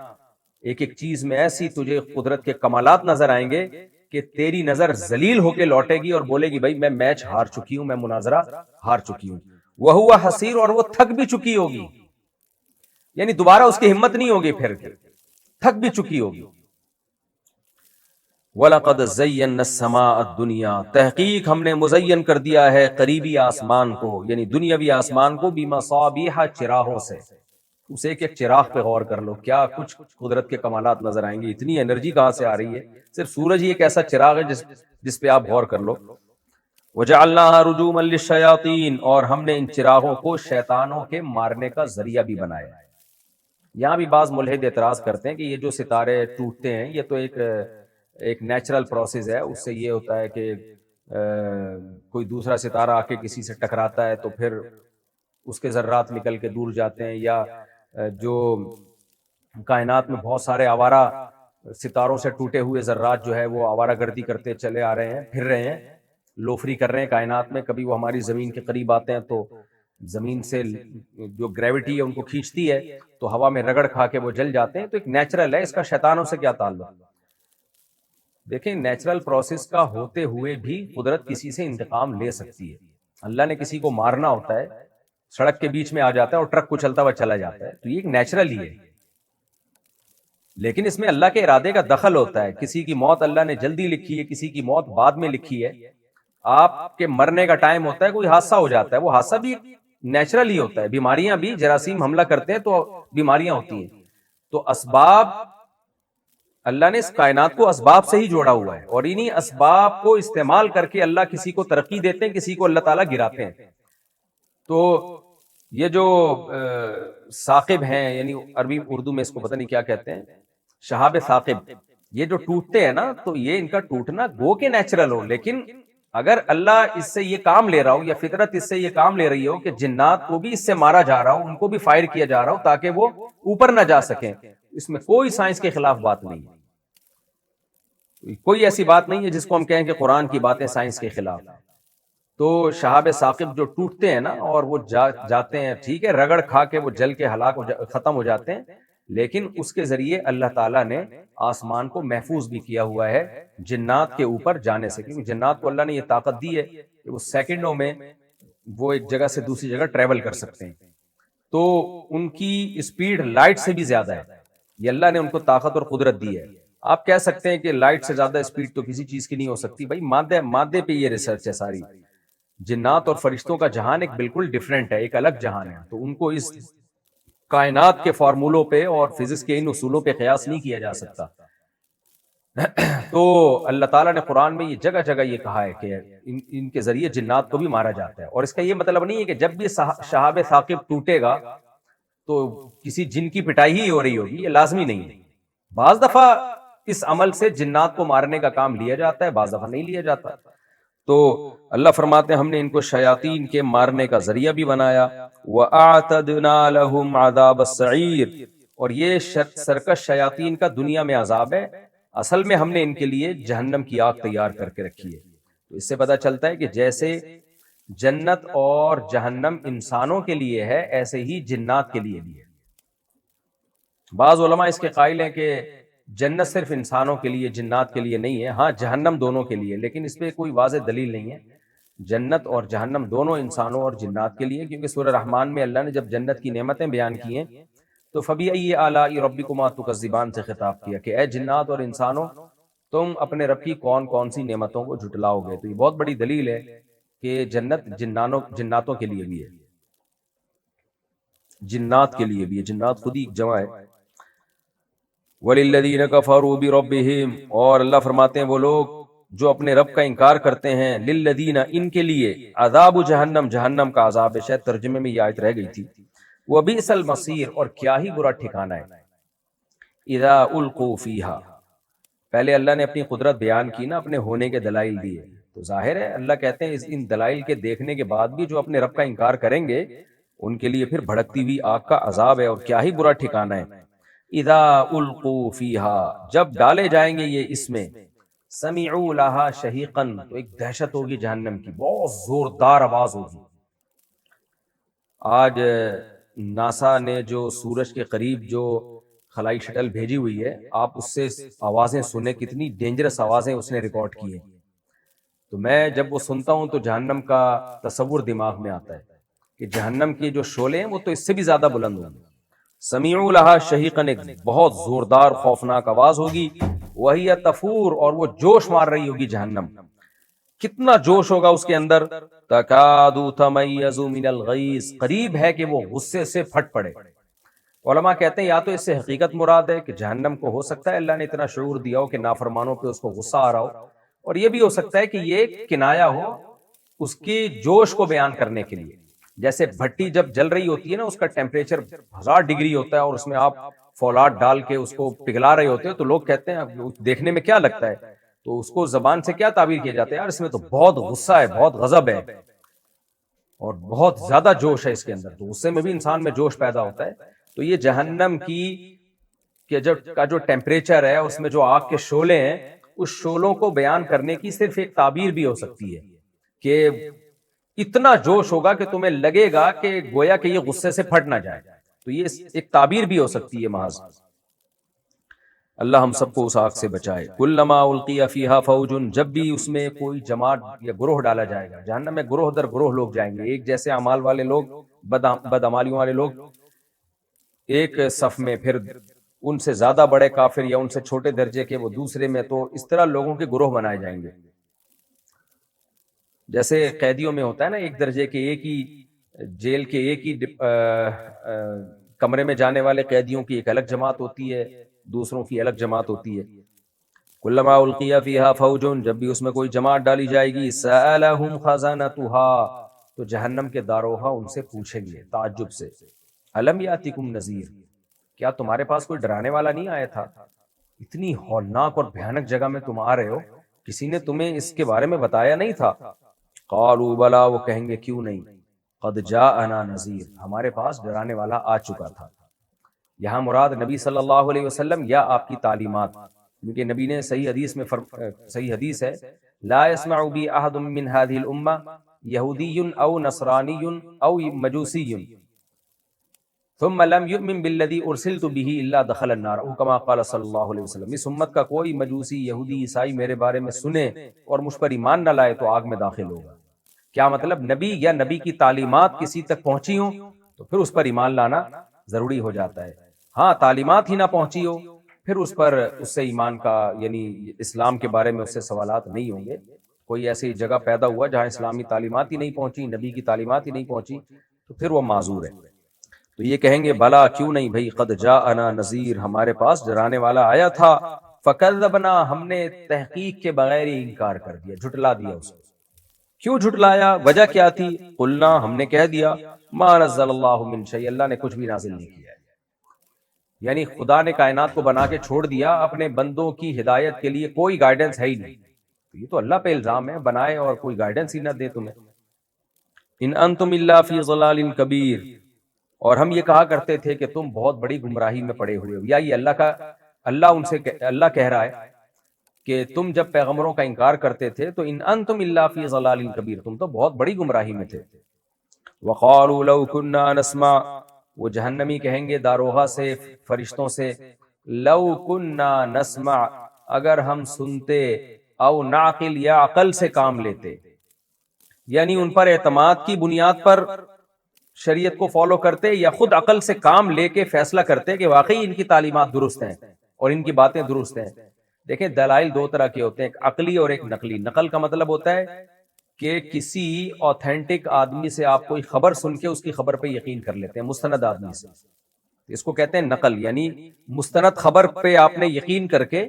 ایک ایک چیز میں ایسی تجھے قدرت کے کمالات نظر آئیں گے کہ تیری نظر ذلیل ہو کے لوٹے گی اور بولے گی بھائی میں میچ ہار چکی ہوں، میں مناظرہ ہار چکی ہوں۔ وَهُوَ حَسِيرٌ، اور وہ تھک بھی چکی ہوگی، یعنی دوبارہ اس کی ہمت نہیں ہوگی، پھر تھک بھی چکی ہوگی۔ وَلَقَدْ زَيَّنَّا السَّمَاءَ الدُّنْيَا، تحقیق ہم نے مزین کر دیا ہے قریبی آسمان کو، یعنی دنیاوی آسمان کو، بِمَصَابِيحَ، چراغوں سے۔ اس ایک ایک چراغ پہ غور کر لو، کیا کچھ قدرت کے کمالات نظر آئیں گے، اتنی انرجی کہاں سے آ رہی ہے۔ صرف سورج ہی ایک ایسا چراغ ہے جس پہ آپ غور کر لو۔ وَجَعَلْنَاهَا رُجُومًا لِلشَّيَاطِينِ، اور ہم نے ان چراغوں کو شیطانوں کے مارنے کا ذریعہ بھی بنایا۔ یہاں بھی بعض ملحد اعتراض کرتے ہیں کہ یہ جو ستارے ٹوٹتے ہیں یہ تو ایک نیچرل پروسیس ہے، اس سے یہ ہوتا ہے کہ کوئی دوسرا ستارہ آ کے کسی سے ٹکراتا ہے تو پھر اس کے ذرات نکل کے دور جاتے ہیں، یا جو کائنات میں بہت سارے آوارہ ستاروں سے ٹوٹے ہوئے ذرات جو ہے وہ آوارہ گردی کرتے چلے آ رہے ہیں، پھر رہے ہیں، لوفری کر رہے ہیں کائنات میں، کبھی وہ ہماری زمین کے قریب آتے ہیں تو زمین سے جو گریوٹی ہے ان کو کھینچتی ہے تو ہوا میں رگڑ کھا کے وہ جل جاتے ہیں، تو ایک نیچرل ہے، اس کا شیطانوں سے کیا تعلق۔ دیکھیں نیچرل پروسیس کا ہوتے ہوئے بھی قدرت کسی سے انتقام لے سکتی ہے۔ اللہ نے کسی کو مارنا ہوتا ہے، سڑک کے بیچ میں آ جاتا ہے اور ٹرک کچلتا ہوا چلا جاتا ہے، تو یہ ایک نیچرل ہی ہے، لیکن اس میں اللہ کے ارادے کا دخل ہوتا ہے۔ کسی کی موت اللہ نے جلدی لکھی ہے، کسی کی موت بعد میں لکھی ہے، آپ کے مرنے کا ٹائم ہوتا ہے، کوئی حادثہ ہو جاتا ہے، وہ حادثہ بھی نیچرل ہی ہوتا ہے، بیماریاں بھی، جراثیم حملہ کرتے ہیں تو بیماریاں ہوتی ہیں، تو اسباب اللہ نے اس کائنات کو اسباب سے ہی جوڑا ہوا ہے، اور انہی اسباب کو استعمال کر کے اللہ کسی کو ترقی دیتے ہیں، کسی کو اللہ تعالیٰ گراتے ہیں۔ تو یہ جو ثاقب ہیں، یعنی عربی اردو میں اس کو پتہ نہیں کیا کہتے ہیں، شہاب ثاقب، یہ جو ٹوٹتے ہیں نا تو یہ ان کا ٹوٹنا گو کے نیچرل ہو، لیکن اگر اللہ اس سے یہ کام لے رہا ہو یا فطرت اس سے یہ کام لے رہی ہو کہ جنات کو بھی اس سے مارا جا رہا ہو، ان کو بھی فائر کیا جا رہا ہو تاکہ وہ اوپر نہ جا سکیں، اس میں کوئی سائنس کے خلاف بات نہیں ہے، کوئی ایسی بات نہیں ہے جس کو ہم کہیں کہ قرآن کی باتیں سائنس کے خلاف ہیں۔ تو شہاب ثاقب جو ٹوٹتے ہیں نا اور وہ جاتے ہیں، ٹھیک ہے، رگڑ کھا کے وہ جل کے ہلاک ختم ہو جاتے ہیں، لیکن اس کے ذریعے اللہ تعالیٰ نے آسمان کو محفوظ بھی کیا ہوا ہے جنات کے اوپر جانے سے، کیونکہ جنات کو اللہ نے یہ طاقت دی ہے کہ وہ سیکنڈوں میں وہ ایک جگہ سے دوسری جگہ ٹریول کر سکتے ہیں، تو ان کی اسپیڈ لائٹ سے بھی زیادہ ہے، یہ اللہ نے ان کو طاقت اور قدرت دی ہے۔ آپ کہہ سکتے ہیں کہ لائٹ سے زیادہ اسپیڈ تو کسی چیز کی نہیں ہو سکتی، بھائی مادے پہ یہ ریسرچ ہے ساری، جنات اور فرشتوں کا جہان ایک بالکل ڈیفرنٹ ہے، ایک الگ جہان ہے، تو ان کو اس کائنات کے فارمولوں پہ اور فزکس کے ان اصولوں پہ قیاس نہیں کیا جا سکتا۔ تو اللہ تعالیٰ نے قرآن میں یہ جگہ جگہ یہ کہا ہے کہ ان کے ذریعے جنات کو بھی مارا جاتا ہے، اور اس کا یہ مطلب نہیں ہے کہ جب بھی شہاب ثاقب ٹوٹے گا تو کسی جن کی پٹائی ہی ہو رہی ہوگی، یہ لازمی نہیں ہے۔ بعض دفعہ اس عمل سے جنات کو مارنے کا کام لیا جاتا ہے، بعض دفعہ نہیں لیا جاتا۔ تو اللہ فرماتے ہیں ہم نے ان کو شیاطین کے مارنے کا ذریعہ بھی بنایا۔ وَأَعْتَدْنَا لَهُمْ عَذَابَ السَّعِيرِ، اور یہ سرکش شیاطین کا دنیا میں عذاب ہے، اصل میں ہم نے ان کے لیے جہنم کی آگ تیار کر کے رکھی ہے۔ تو اس سے پتہ چلتا ہے کہ جیسے جنت اور جہنم انسانوں کے لیے ہے، ایسے ہی جنات کے لیے بھی ہے۔ بعض علماء اس کے قائل ہیں کہ جنت صرف انسانوں کے لیے، جنات کے لیے نہیں ہے، ہاں جہنم دونوں کے لیے، لیکن اس پہ کوئی واضح دلیل نہیں ہے۔ جنت اور جہنم دونوں انسانوں اور جنات کے لیے، کیونکہ سورہ رحمان میں اللہ نے جب جنت کی نعمتیں بیان کی ہیں تو فَبِأَيِّ آلَاءِ رَبِّكُمَا تُكَذِّبَانِ سے خطاب کیا کہ اے جنات اور انسانوں تم اپنے رب کی کون کون سی نعمتوں کو جھٹلاؤ گے۔ تو یہ بہت بڑی دلیل ہے کہ جنت جناتوں کے لیے بھی ہے، جنات کے لیے بھی ہے، جنات خود ہی جمع ہے۔ وَلِلَّذِينَ كَفَرُوا بِرَبِّهِمْ، اور اللہ فرماتے ہیں وہ لوگ جو اپنے رب کا انکار کرتے ہیں، لِلَّذِينَ ان کے لیے، عذاب جہنم، جہنم کا عذاب ہے، شاید ترجمے میں یہ آیت رہ گئی تھی، وَبِئْسَ الْمَصِيرُ، اور کیا ہی برا ٹھکانہ ہے، اِذَا أُلْقُوا فِيهَا، پہلے اللہ نے اپنی قدرت بیان کی نا، اپنے ہونے کے دلائل دیے، تو ظاہر ہے اللہ کہتے ہیں ان دلائل کے دیکھنے کے بعد بھی جو اپنے رب کا انکار کریں گے ان کے لیے پھر بھڑکتی ہوئی آگ کا عذاب ہے، اور کیا ہی برا ٹھکانہ ہے۔ اذا القوا فیہا، جب ڈالے جائیں گے یہ اس میں، سمعوا لہا شہیقا، تو ایک دہشت ہوگی جہنم کی، بہت زوردار آواز ہوگی۔ آج ناسا نے جو سورج کے قریب جو خلائی شٹل بھیجی ہوئی ہے، آپ اس سے آوازیں سنیں، کتنی ڈینجرس آوازیں اس نے ریکارڈ کی ہیں. تو میں جب وہ سنتا ہوں تو جہنم کا تصور دماغ میں آتا ہے کہ جہنم کے جو شعلے ہیں وہ تو اس سے بھی زیادہ بلند ہوں گے. سمیعوا لہا شہیقاً، ایک بہت زوردار خوفناک آواز ہوگی. وہی تفور، اور وہ جوش مار رہی ہوگی جہنم. کتنا جوش ہوگا اس کے اندر. تکاد تمیز من الغیظ، قریب ہے کہ وہ غصے سے پھٹ پڑے. علماء کہتے ہیں یا تو اس سے حقیقت مراد ہے کہ جہنم کو ہو سکتا ہے اللہ نے اتنا شعور دیا ہو کہ نافرمانوں پہ اس کو غصہ آ رہا ہو، اور یہ بھی ہو سکتا ہے کہ یہ کنایا ہو اس کی جوش کو بیان کرنے کے لیے. جیسے بھٹی جب جل رہی ہوتی ہے نا، اس کا ٹیمپریچر 1000 ڈگری ہوتا ہے، اور اس میں آپ فولاد ڈال کے اس کو پگھلا رہے ہوتے ہیں، تو لوگ کہتے ہیں دیکھنے میں کیا لگتا ہے، تو اس کو زبان سے کیا تعبیر کیا جاتا ہے، یار اس میں تو بہت غصہ ہے، بہت غضب ہے، اور بہت زیادہ جوش ہے اس کے اندر. تو غصے میں بھی انسان میں جوش پیدا ہوتا ہے. تو یہ جہنم کا جو ٹیمپریچر ہے، اس میں جو آگ کے شعلے ہیں، اس شعلوں کو بیان کرنے کی صرف ایک تعبیر بھی ہو سکتی ہے کہ اتنا جوش ہوگا کہ تمہیں لگے گا کہ گویا کہ یہ غصے سے پھٹ نہ جائے. تو یہ ایک تعبیر بھی ہو سکتی ہے محض. اللہ ہم سب کو اس آگ سے بچائے. کلما القی فیہا فوج، جب بھی اس میں کوئی جماعت یا گروہ ڈالا جائے گا. جہنم میں گروہ در گروہ لوگ جائیں گے، ایک جیسے اعمال والے لوگ، بدعمالیوں والے لوگ ایک صف میں، پھر ان سے زیادہ بڑے کافر یا ان سے چھوٹے درجے کے وہ دوسرے میں. تو اس طرح لوگوں کے گروہ بنائے جائیں گے. جیسے قیدیوں میں ہوتا ہے نا، ایک درجے کے ایک ہی جیل کے ایک ہی کمرے میں جانے والے قیدیوں کی ایک الگ جماعت ہوتی ہے، دوسروں کی الگ جماعت ہوتی ہے. کلما القی فیہا فوج، جب بھی اس میں کوئی جماعت ڈالی جائے گی، سألہم خزنتها، تو جہنم کے داروغہ ان سے پوچھیں گے تعجب سے، الم یاتکم نذیر، کیا تمہارے پاس کوئی ڈرانے والا نہیں آیا تھا؟ اتنی ہولناک اور بھیانک جگہ میں تم آ رہے ہو، کسی نے تمہیں اس کے بارے میں بتایا نہیں تھا؟ قالوا بلا، وہ کہیں گے کیوں نہیں، قد جاءنا نذیر، ہمارے پاس ڈرانے والا آ چکا تھا. یہاں مراد نبی صلی اللہ علیہ وسلم یا آپ کی تعلیمات، کیونکہ نبی نے صحیح حدیث میں صحیح حدیث ہے، لا يسمع بی احد من هذه الامه یہودی او نصرانی او مجوسی ثم لم يؤمن بالذی ارسلت به الا دخل النار، او کما قال صلی اللہ علیہ وسلم. اس امت کا کوئی مجوسی، یہودی، عیسائی میرے بارے میں سنے اور مجھ پر ایمان نہ لائے تو آگ میں داخل ہوگا. کیا مطلب؟ نبی یا نبی کی تعلیمات کسی تک پہنچی ہوں تو پھر اس پر ایمان لانا ضروری ہو جاتا ہے. ہاں تعلیمات ہی نہ پہنچی ہو، پھر اس پر اس سے ایمان کا یعنی اسلام کے بارے میں اس سے سوالات نہیں ہوں گے. کوئی ایسی جگہ پیدا ہوا جہاں اسلامی تعلیمات ہی نہیں پہنچی، نبی کی تعلیمات ہی نہیں پہنچی، تو پھر وہ معذور ہے. تو یہ کہیں گے بلا، کیوں نہیں بھائی، قد جاءنا نذیر، ہمارے پاس ڈرانے والا آیا تھا. فکذبنا، ہم نے تحقیق کے بغیر ہی انکار کر دیا، جھٹلا دیا اس کو. کیوں جھٹلایا؟ وجہ کیا تھی؟ قلنا، ہم نے کہہ دیا، ما نزل اللہ من شیء، اللہ نے کچھ بھی نازل نہیں کیا ہے. یعنی خدا نے کائنات کو بنا کے چھوڑ دیا، اپنے بندوں کی ہدایت کے لیے کوئی گائیڈنس ہے ہی نہیں. یہ تو اللہ پہ الزام ہے، بنائے اور کوئی گائیڈنس ہی نہ دے تمہیں. ان انتم الا فی ضلال کبیر، اور ہم یہ کہا کرتے تھے کہ تم بہت بڑی گمراہی میں پڑے ہوئے ہو. یا یہ اللہ کہہ رہا ہے کہ تم جب پیغمبروں کا انکار کرتے تھے تو ان انتم الا فی ضلال کبیر، تم تو بہت بڑی گمراہی میں تھے. وقالوا لو كنا نسمع، وہ جہنمی کہیں گے داروغہ سے، فرشتوں سے، لو كنا نسمع، اگر ہم سنتے، او نعقل، یا عقل سے کام لیتے. یعنی ان پر اعتماد کی بنیاد پر شریعت کو فالو کرتے، یا خود عقل سے کام لے کے فیصلہ کرتے کہ واقعی ان کی تعلیمات درست ہیں اور ان کی باتیں درست ہیں. دیکھیں دلائل دو طرح کے ہوتے ہیں، ایک عقلی اور ایک نقلی. نقل کا مطلب ہوتا ہے کہ کسی اوتھینٹک آدمی سے آپ کوئی خبر سن کے اس کی خبر پہ یقین کر لیتے ہیں، مستند آدمی سے. اس کو کہتے ہیں نقل، یعنی مستند خبر پہ آپ نے یقین کر کے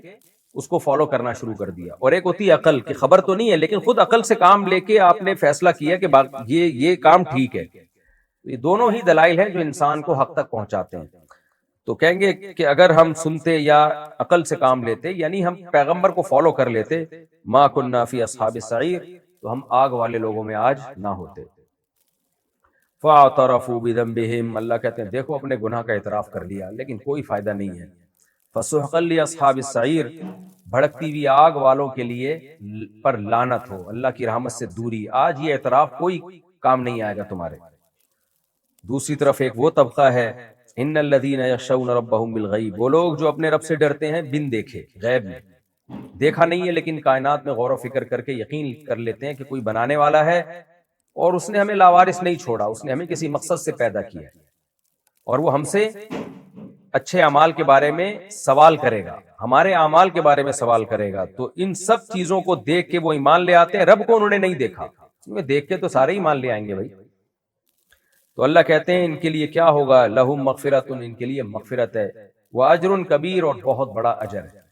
اس کو فالو کرنا شروع کر دیا. اور ایک ہوتی ہے عقل، کہ خبر تو نہیں ہے لیکن خود عقل سے کام لے کے آپ نے فیصلہ کیا کہ یہ کام ٹھیک ہے. یہ دونوں ہی دلائل ہیں جو انسان کو حق تک پہنچاتے ہیں. تو کہیں گے کہ اگر ہم سنتے یا عقل سے کام لیتے، یعنی ہم پیغمبر کو فالو کر لیتے، ما کننا فی اصحاب السعیر، تو ہم آگ والے لوگوں میں آج نہ ہوتے. فاعترفوا بذنبہم، اللہ کہتے ہیں دیکھو اپنے گناہ کا اعتراف کر لیا لیکن کوئی فائدہ نہیں ہے. فسحقا لاصحاب السعیر، بھڑکتی ہوئی آگ والوں کے لیے پر لعنت ہو، اللہ کی رحمت سے دوری. آج یہ اعتراف کوئی کام نہیں آئے گا تمہارے. دوسری طرف ایک وہ طبقہ ہے ان الذین یخشون ربهم بالغیب، وہ لوگ جو اپنے رب سے ڈرتے ہیں بن دیکھے، غیب میں دیکھا نہیں ہے لیکن کائنات میں غور و فکر کر کے یقین کر لیتے ہیں کہ کوئی بنانے والا ہے اور اس نے ہمیں لاوارث نہیں چھوڑا، اس نے ہمیں کسی مقصد سے پیدا کیا ہے اور وہ ہم سے اچھے اعمال کے بارے میں سوال کرے گا، ہمارے اعمال کے بارے میں سوال کرے گا۔ تو ان سب چیزوں کو دیکھ کے وہ ایمان لے آتے ہیں، رب کو انہوں نے نہیں دیکھا، دیکھ کے تو سارے ایمان لے آئیں گے بھائی۔ تو اللہ کہتے ہیں ان کے لیے کیا ہوگا، لہم مغفرۃ، ان کے لیے مغفرت ہے، واجر کبیر، اور بہت بڑا اجر ہے۔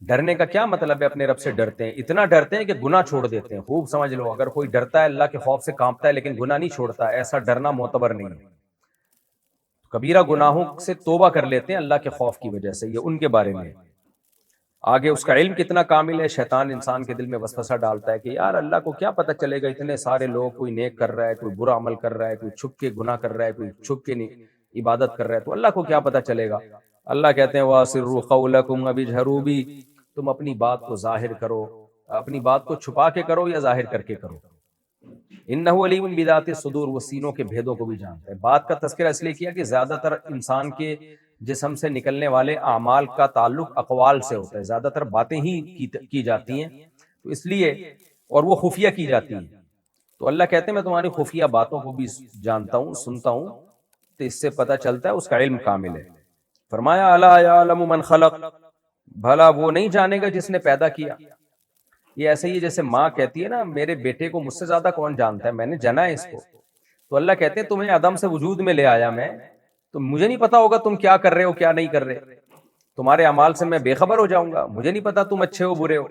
ڈرنے کا کیا مطلب ہے؟ اپنے رب سے ڈرتے ہیں، اتنا ڈرتے ہیں کہ گناہ چھوڑ دیتے ہیں۔ خوب سمجھ لو، اگر کوئی ڈرتا ہے اللہ کے خوف سے کانپتا ہے لیکن گناہ نہیں چھوڑتا، ایسا ڈرنا معتبر نہیں ہے۔ کبیرہ گناہوں سے توبہ کر لیتے ہیں اللہ کے خوف کی وجہ سے، یہ ان کے بارے میں۔ آگے اس کا علم کتنا کامل ہے، شیطان انسان کے دل میں وسوسہ ڈالتا ہے کہ یار اللہ کو کیا پتہ چلے گا، اتنے سارے لوگ، کوئی نیک کر رہا ہے، کوئی برا عمل کر رہا ہے، کوئی چھپ کے گناہ کر رہا ہے، کوئی چھپ کے عبادت کر رہا ہے، تو اللہ کو کیا پتہ چلے گا۔ اللہ کہتے ہیں وَأَسِرُّوا قَوْلَكُمْ وَاجْهَرُوا بِهِ، تم اپنی بات کو ظاہر کرو، اپنی بات کو چھپا کے کرو یا ظاہر کر کے کرو۔ انه علیم بذات الصدور، وہ سینوں کے بھیدوں کو بھی جانتا ہے۔ بات کا تذکرہ اس لیے کیا کہ زیادہ تر انسان کے جسم سے نکلنے والے اعمال کا تعلق اقوال سے ہوتا ہے، زیادہ تر باتیں ہی کی جاتی ہیں، تو اس لیے، اور وہ خفیہ کی جاتی ہیں، تو اللہ کہتے ہیں میں تمہاری خفیہ باتوں کو بھی جانتا ہوں، سنتا ہوں، تو اس سے پتہ چلتا ہے اس کا علم کامل ہے۔ فرمایا الا یعلم من خلق، بھلا وہ نہیں جانے گا جس نے پیدا کیا۔ یہ ایسے ہی جیسے ماں کہتی ہے نا میرے بیٹے کو مجھ سے زیادہ کون جانتا ہے، میں نے جنا ہے اس کو، تو اللہ کہتے ہیں تمہیں عدم سے وجود میں لے آیا میں، تو مجھے نہیں پتا ہوگا تم کیا کر رہے ہو کیا نہیں کر رہے، تمہارے اعمال سے میں بے خبر ہو جاؤں گا، مجھے نہیں پتا تم اچھے ہو برے ہو۔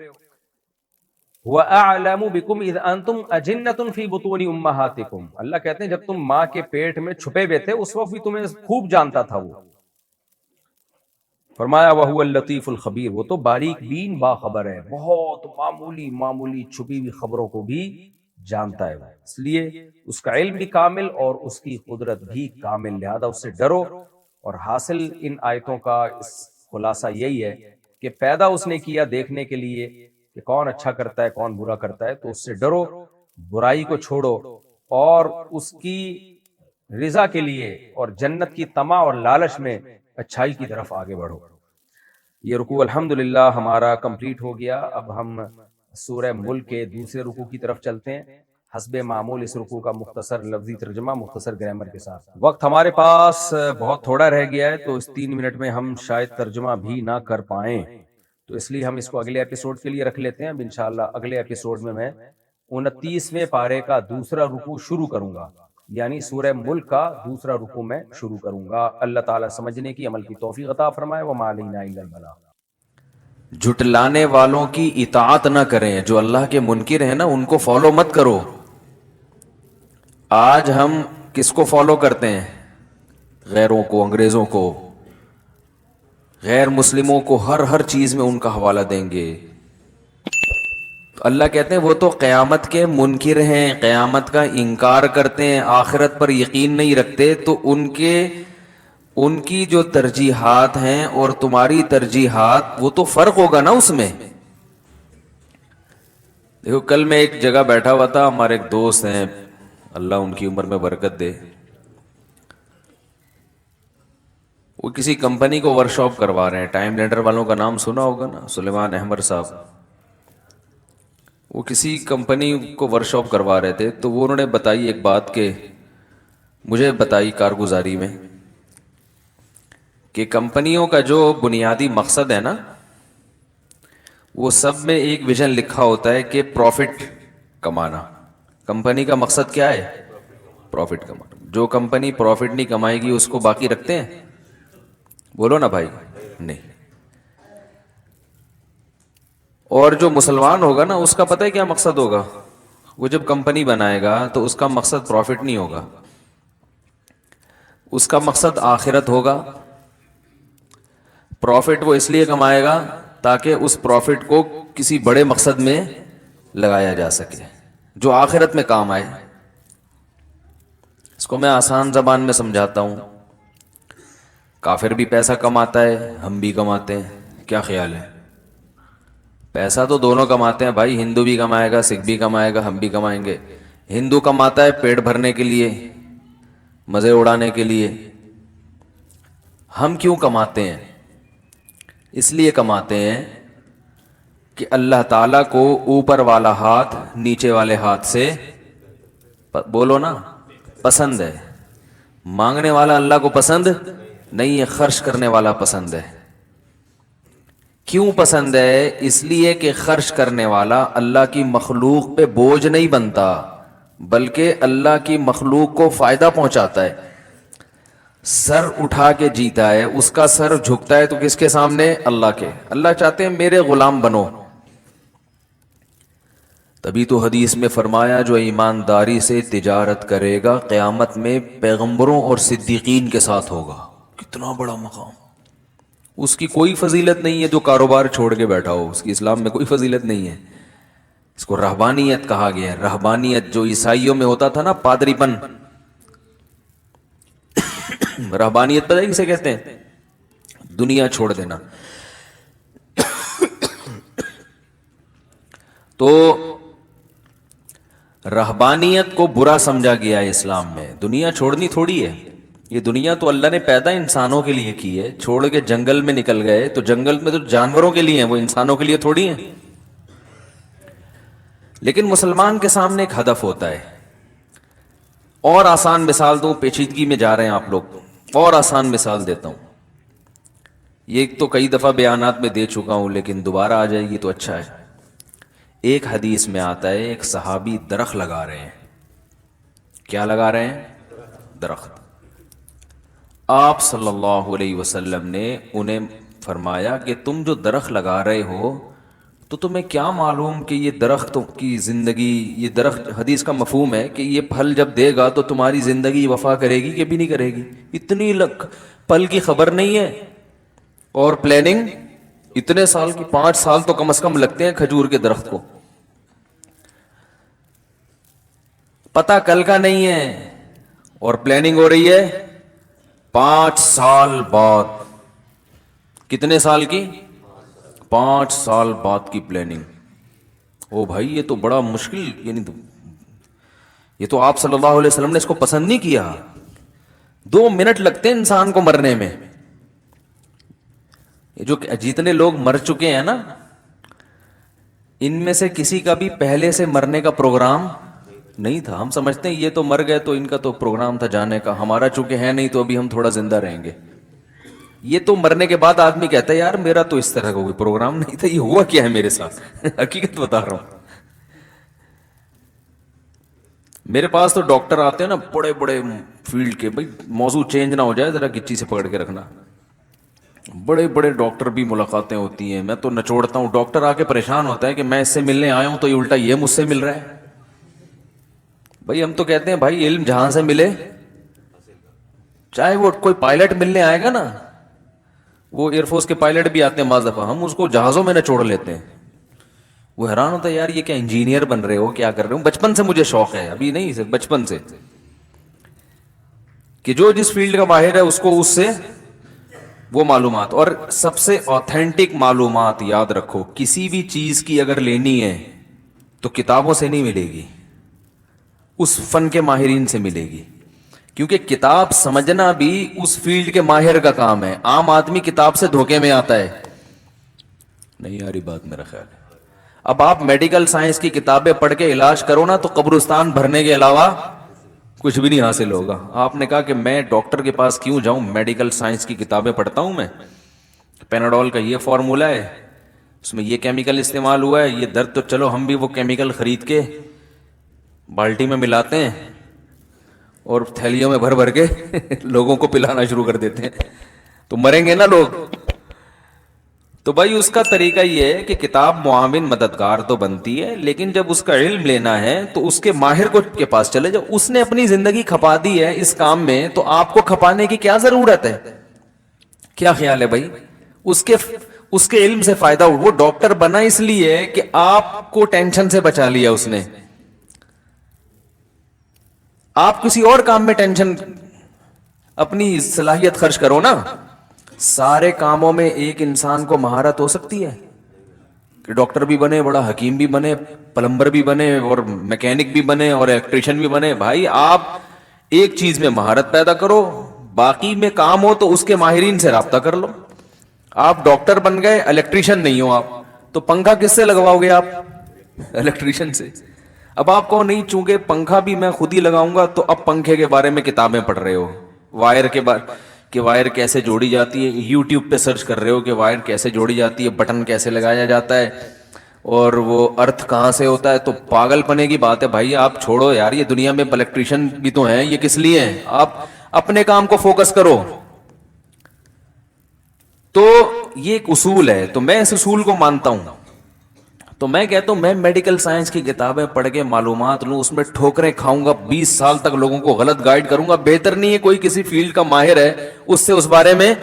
وَأَعْلَمُ بِكُمْ إِذْ أَنْتُمْ أَجِنَّةٌ فِي بُطُونِ أُمَّهَاتِكُمْ، اللہ کہتے ہیں جب تم ماں کے پیٹ میں چھپے ہوئے تھے اس وقت بھی تمہیں خوب جانتا تھا وہ۔ فرمایا وَهُوَ اللَّطِيفُ الْخَبِيرُ، وہ تو باریک بین باخبر ہے، بہت معمولی چھپی ہوئی خبروں کو بھی جانتا ہے وہ، اس لیے اس کا علم بھی کامل اور اس کی قدرت بھی کامل، لہذا اس سے ڈرو۔ اور حاصل ان آیتوں کا اس خلاصہ یہی ہے کہ پیدا اس نے کیا دیکھنے کے لیے کہ کون اچھا کرتا ہے کون برا کرتا ہے، تو اس سے ڈرو، برائی کو چھوڑو اور اس کی رضا کے لیے اور جنت کی طمع اور لالچ میں اچھائی کی طرف آگے بڑھو۔ یہ رکوع الحمدللہ ہمارا کمپلیٹ ہو گیا۔ اب ہم سورہ ملک کے دوسرے رکوع کی طرف چلتے ہیں، حسب معمول اس رکوع کا مختصر لفظی ترجمہ مختصر گرامر کے ساتھ۔ وقت ہمارے پاس بہت تھوڑا رہ گیا ہے، تو اس 3 منٹ میں ہم شاید ترجمہ بھی نہ کر پائیں، تو اس لیے ہم اس کو اگلے ایپیسوڈ کے لیے رکھ لیتے ہیں۔ اب انشاءاللہ اگلے ایپیسوڈ میں 29ویں پارے کا دوسرا رکوع شروع کروں گا، یعنی سورہ ملک کا دوسرا رکوع میں شروع کروں گا۔ اللہ تعالیٰ سمجھنے کی عمل کی توفیق عطا فرمائے۔ وما علینا الا البلاغ۔ جھٹلانے والوں کی اطاعت نہ کریں، جو اللہ کے منکر ہیں نا ان کو فالو مت کرو۔ آج ہم کس کو فالو کرتے ہیں؟ غیروں کو، انگریزوں کو، غیر مسلموں کو، ہر چیز میں ان کا حوالہ دیں گے۔ تو اللہ کہتے ہیں وہ تو قیامت کے منکر ہیں، قیامت کا انکار کرتے ہیں، آخرت پر یقین نہیں رکھتے، تو ان کی جو ترجیحات ہیں اور تمہاری ترجیحات، وہ تو فرق ہوگا نا اس میں۔ دیکھو کل میں ایک جگہ بیٹھا ہوا تھا، ہمارے ایک دوست ہیں، اللہ ان کی عمر میں برکت دے، وہ کسی کمپنی کو ورکشاپ کروا رہے ہیں، ٹائم لینڈر والوں کا نام سنا ہوگا نا، سلیمان احمد صاحب، وہ کسی کمپنی کو ورکشاپ کروا رہے تھے، تو وہ انہوں نے بتائی ایک بات کہ مجھے بتائی کارگزاری میں کہ کمپنیوں کا جو بنیادی مقصد ہے نا، وہ سب میں ایک ویژن لکھا ہوتا ہے کہ پروفٹ کمانا۔ کمپنی کا مقصد کیا ہے؟ پروفٹ کمانا۔ جو کمپنی پروفٹ نہیں کمائے گی اس کو باقی رکھتے ہیں؟ بولو نا بھائی، نہیں۔ اور جو مسلمان ہوگا نا اس کا پتہ ہے کیا مقصد ہوگا؟ وہ جب کمپنی بنائے گا تو اس کا مقصد پروفٹ نہیں ہوگا، اس کا مقصد آخرت ہوگا۔ پروفٹ وہ اس لیے کمائے گا تاکہ اس پروفٹ کو کسی بڑے مقصد میں لگایا جا سکے جو آخرت میں کام آئے۔ اس کو میں آسان زبان میں سمجھاتا ہوں۔ کافر بھی پیسہ کماتا ہے، ہم بھی کماتے ہیں، کیا خیال ہے؟ پیسہ تو دونوں کماتے ہیں بھائی، ہندو بھی کمائے گا، سکھ بھی کمائے گا، ہم بھی کمائیں گے۔ ہندو کماتا ہے پیٹ بھرنے کے لیے، مزے اڑانے کے لیے. ہم کیوں کماتے ہیں؟ اس لیے کماتے ہیں کہ اللہ تعالیٰ کو اوپر والا ہاتھ نیچے والے ہاتھ سے بولو نا پسند ہے. مانگنے والا اللہ کو پسند نہیں ہے، خرچ کرنے والا پسند ہے. کیوں پسند ہے؟ اس لیے کہ خرچ کرنے والا اللہ کی مخلوق پہ بوجھ نہیں بنتا، بلکہ اللہ کی مخلوق کو فائدہ پہنچاتا ہے. سر اٹھا کے جیتا ہے، اس کا سر جھکتا ہے تو کس کے سامنے؟ اللہ کے. اللہ چاہتے ہیں میرے غلام بنو. تبھی تو حدیث میں فرمایا جو ایمانداری سے تجارت کرے گا قیامت میں پیغمبروں اور صدیقین کے ساتھ ہوگا. کتنا بڑا مقام. اس کی کوئی فضیلت نہیں ہے جو کاروبار چھوڑ کے بیٹھا ہو، اس کی اسلام میں کوئی فضیلت نہیں ہے. اس کو رہبانیت کہا گیا ہے. رہبانیت جو عیسائیوں میں ہوتا تھا نا، پادری پن، رہبانیت پتہ ہے کسے کہتے ہیں؟ دنیا چھوڑ دینا. تو رہبانیت کو برا سمجھا گیا ہے اسلام میں. دنیا چھوڑنی تھوڑی ہے، یہ دنیا تو اللہ نے پیدا انسانوں کے لیے کی ہے. چھوڑ کے جنگل میں نکل گئے تو جنگل میں تو جانوروں کے لیے ہیں، وہ انسانوں کے لیے تھوڑی ہیں. لیکن مسلمان کے سامنے ایک ہدف ہوتا ہے. اور آسان مثال دوں، پیچیدگی میں جا رہے ہیں آپ لوگ، اور آسان مثال دیتا ہوں. یہ تو کئی دفعہ بیانات میں دے چکا ہوں لیکن دوبارہ آ جائے گی تو اچھا ہے. ایک حدیث میں آتا ہے ایک صحابی درخت لگا رہے ہیں. کیا لگا رہے ہیں؟ درخت. آپ صلی اللہ علیہ وسلم نے انہیں فرمایا کہ تم جو درخت لگا رہے ہو تو تمہیں کیا معلوم کہ یہ درخت کی زندگی، یہ درخت، حدیث کا مفہوم ہے کہ یہ پھل جب دے گا تو تمہاری زندگی وفا کرے گی کہ بھی نہیں کرے گی. اتنی پل کی خبر نہیں ہے. اور پلاننگ اتنے سال کی، 5 سال تو کم از کم لگتے ہیں کھجور کے درخت کو. پتہ کل کا نہیں ہے اور پلاننگ ہو رہی ہے 5 سال بعد. کتنے سال کی؟ 5 سال بعد کی پلاننگ. او بھائی یہ تو بڑا مشکل، یعنی یہ تو آپ صلی اللہ علیہ وسلم نے اس کو پسند نہیں کیا. 2 منٹ لگتے ہیں انسان کو مرنے میں. جو جتنے لوگ مر چکے ہیں نا، ان میں سے کسی کا بھی پہلے سے مرنے کا پروگرام نہیں تھا. ہم سمجھتے ہیں یہ تو مر گئے تو ان کا تو پروگرام تھا جانے کا، ہمارا چونکہ ہے نہیں تو ابھی ہم تھوڑا زندہ رہیں گے. یہ تو مرنے کے بعد آدمی کہتا ہے یار میرا تو اس طرح کا کوئی پروگرام نہیں تھا، یہ ہوا کیا ہے میرے ساتھ. حقیقت بتا رہا ہوں. میرے پاس تو ڈاکٹر آتے ہیں نا بڑے بڑے فیلڈ کے، بھائی موضوع چینج نہ ہو جائے ذرا گچی سے پکڑ کے رکھنا. بڑے بڑے ڈاکٹر بھی ملاقاتیں ہوتی ہیں، میں تو نچوڑتا ہوں. ڈاکٹر آ کے پریشان ہوتا ہے کہ میں اس سے ملنے آیا ہوں تو یہ الٹا یہ مجھ سے مل رہا ہے. بھائی ہم تو کہتے ہیں بھائی علم جہاں سے ملے، چاہے وہ کوئی پائلٹ ملنے آئے گا نا، وہ ایئر فورس کے پائلٹ بھی آتے ہیں بعض دفعہ، ہم اس کو جہازوں میں نچوڑ لیتے ہیں. وہ حیران ہوتا ہے یار یہ کیا انجینئر بن رہے ہو، کیا کر رہے ہو. بچپن سے مجھے شوق ہے، ابھی نہیں صرف بچپن سے، کہ جو جس فیلڈ کا ماہر ہے اس کو اس سے وہ معلومات. اور سب سے آتھینٹک معلومات یاد رکھو، کسی بھی چیز کی اگر لینی ہے تو کتابوں سے نہیں ملے گی، اس فن کے ماہرین سے ملے گی. کیونکہ کتاب سمجھنا بھی اس فیلڈ کے ماہر کا کام ہے. عام آدمی کتاب سے دھوکے میں آتا ہے. نہیں یاری بات میرا خیال ہے. اب آپ میڈیکل سائنس کی کتابیں پڑھ کے علاج کرو نا تو قبرستان بھرنے کے علاوہ کچھ بھی نہیں حاصل ہوگا. آپ نے کہا کہ میں ڈاکٹر کے پاس کیوں جاؤں، میڈیکل سائنس کی کتابیں پڑھتا ہوں میں. پیناڈول کا یہ فارمولا ہے، اس میں یہ کیمیکل استعمال ہوا ہے، یہ درد تو چلو ہم بھی وہ کیمیکل خرید کے بالٹی میں ملاتے ہیں اور تھیلیوں میں بھر بھر کے لوگوں کو پلانا شروع کر دیتے ہیں، تو مریں گے نا لوگ. تو بھائی اس کا طریقہ یہ ہے کہ کتاب معاون مددگار تو بنتی ہے، لیکن جب اس کا علم لینا ہے تو اس کے ماہر کو کے پاس چلے جاؤ. اس نے اپنی زندگی کھپا دی ہے اس کام میں، تو آپ کو کھپانے کی کیا ضرورت ہے؟ کیا خیال ہے بھائی؟ اس کے علم سے فائدہ ہو. وہ ڈاکٹر بنا اس لیے کہ آپ کو ٹینشن سے بچا لیا اس نے. آپ کسی اور کام میں ٹینشن، اپنی صلاحیت خرچ کرو نا. سارے کاموں میں ایک انسان کو مہارت ہو سکتی ہے کہ ڈاکٹر بھی بنے، بڑا حکیم بھی بنے، پلمبر بھی بنے، اور میکینک بھی بنے، اور الیکٹریشین بھی بنے. بھائی آپ ایک چیز میں مہارت پیدا کرو, باقی میں کام ہو تو اس کے ماہرین سے رابطہ کر لو. آپ ڈاکٹر بن گئے, الیکٹریشین نہیں ہو آپ, تو پنکھا کس سے لگواؤ گے آپ؟ الیکٹریشین سے. اب آپ کو نہیں, چونکہ پنکھا بھی میں خود ہی لگاؤں گا, تو اب پنکھے کے بارے میں کتابیں پڑھ رہے ہو, وائر کے بارے کہ وائر کیسے جوڑی جاتی ہے, یوٹیوب پہ سرچ کر رہے ہو کہ وائر کیسے جوڑی جاتی ہے, بٹن کیسے لگایا جاتا ہے, اور وہ ارتھ کہاں سے ہوتا ہے. تو پاگل پنے کی بات ہے بھائی, آپ چھوڑو یار, یہ دنیا میں الیکٹریشین بھی تو ہیں, یہ کس لیے ہیں؟ آپ اپنے کام کو فوکس کرو. تو یہ ایک اصول ہے, تو میں اس اصول کو مانتا ہوں. تو میں کہتا ہوں میں میڈیکل سائنس کی کتابیں پڑھ کے معلومات لوں, اس میں ٹھوکریں کھاؤں گا, 20 سال تک لوگوں کو غلط گائیڈ کروں گا. بہتر نہیں ہے کوئی کسی فیلڈ کا ماہر ہے, اس سے اس بارے میں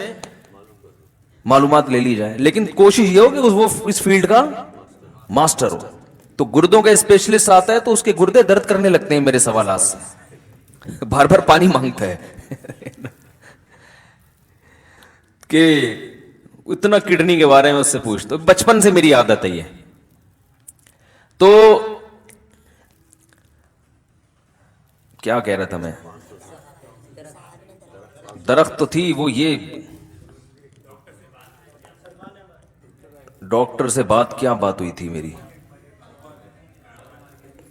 معلومات لے لی جائے, لیکن کوشش یہ ہو کہ وہ اس فیلڈ کا ماسٹر ہو. تو گردوں کا اسپیشلسٹ آتا ہے تو اس کے گردے درد کرنے لگتے ہیں میرے سوالات سے, بار بار پانی مانگتا ہے کہ اتنا کڈنی کے بارے میں اس سے پوچھتا ہوں. بچپن سے میری عادت ہے یہ. تو کیا کہہ رہا تھا میں؟ درخت تو تھی وہ, یہ ڈاکٹر سے بات, کیا بات ہوئی تھی میری؟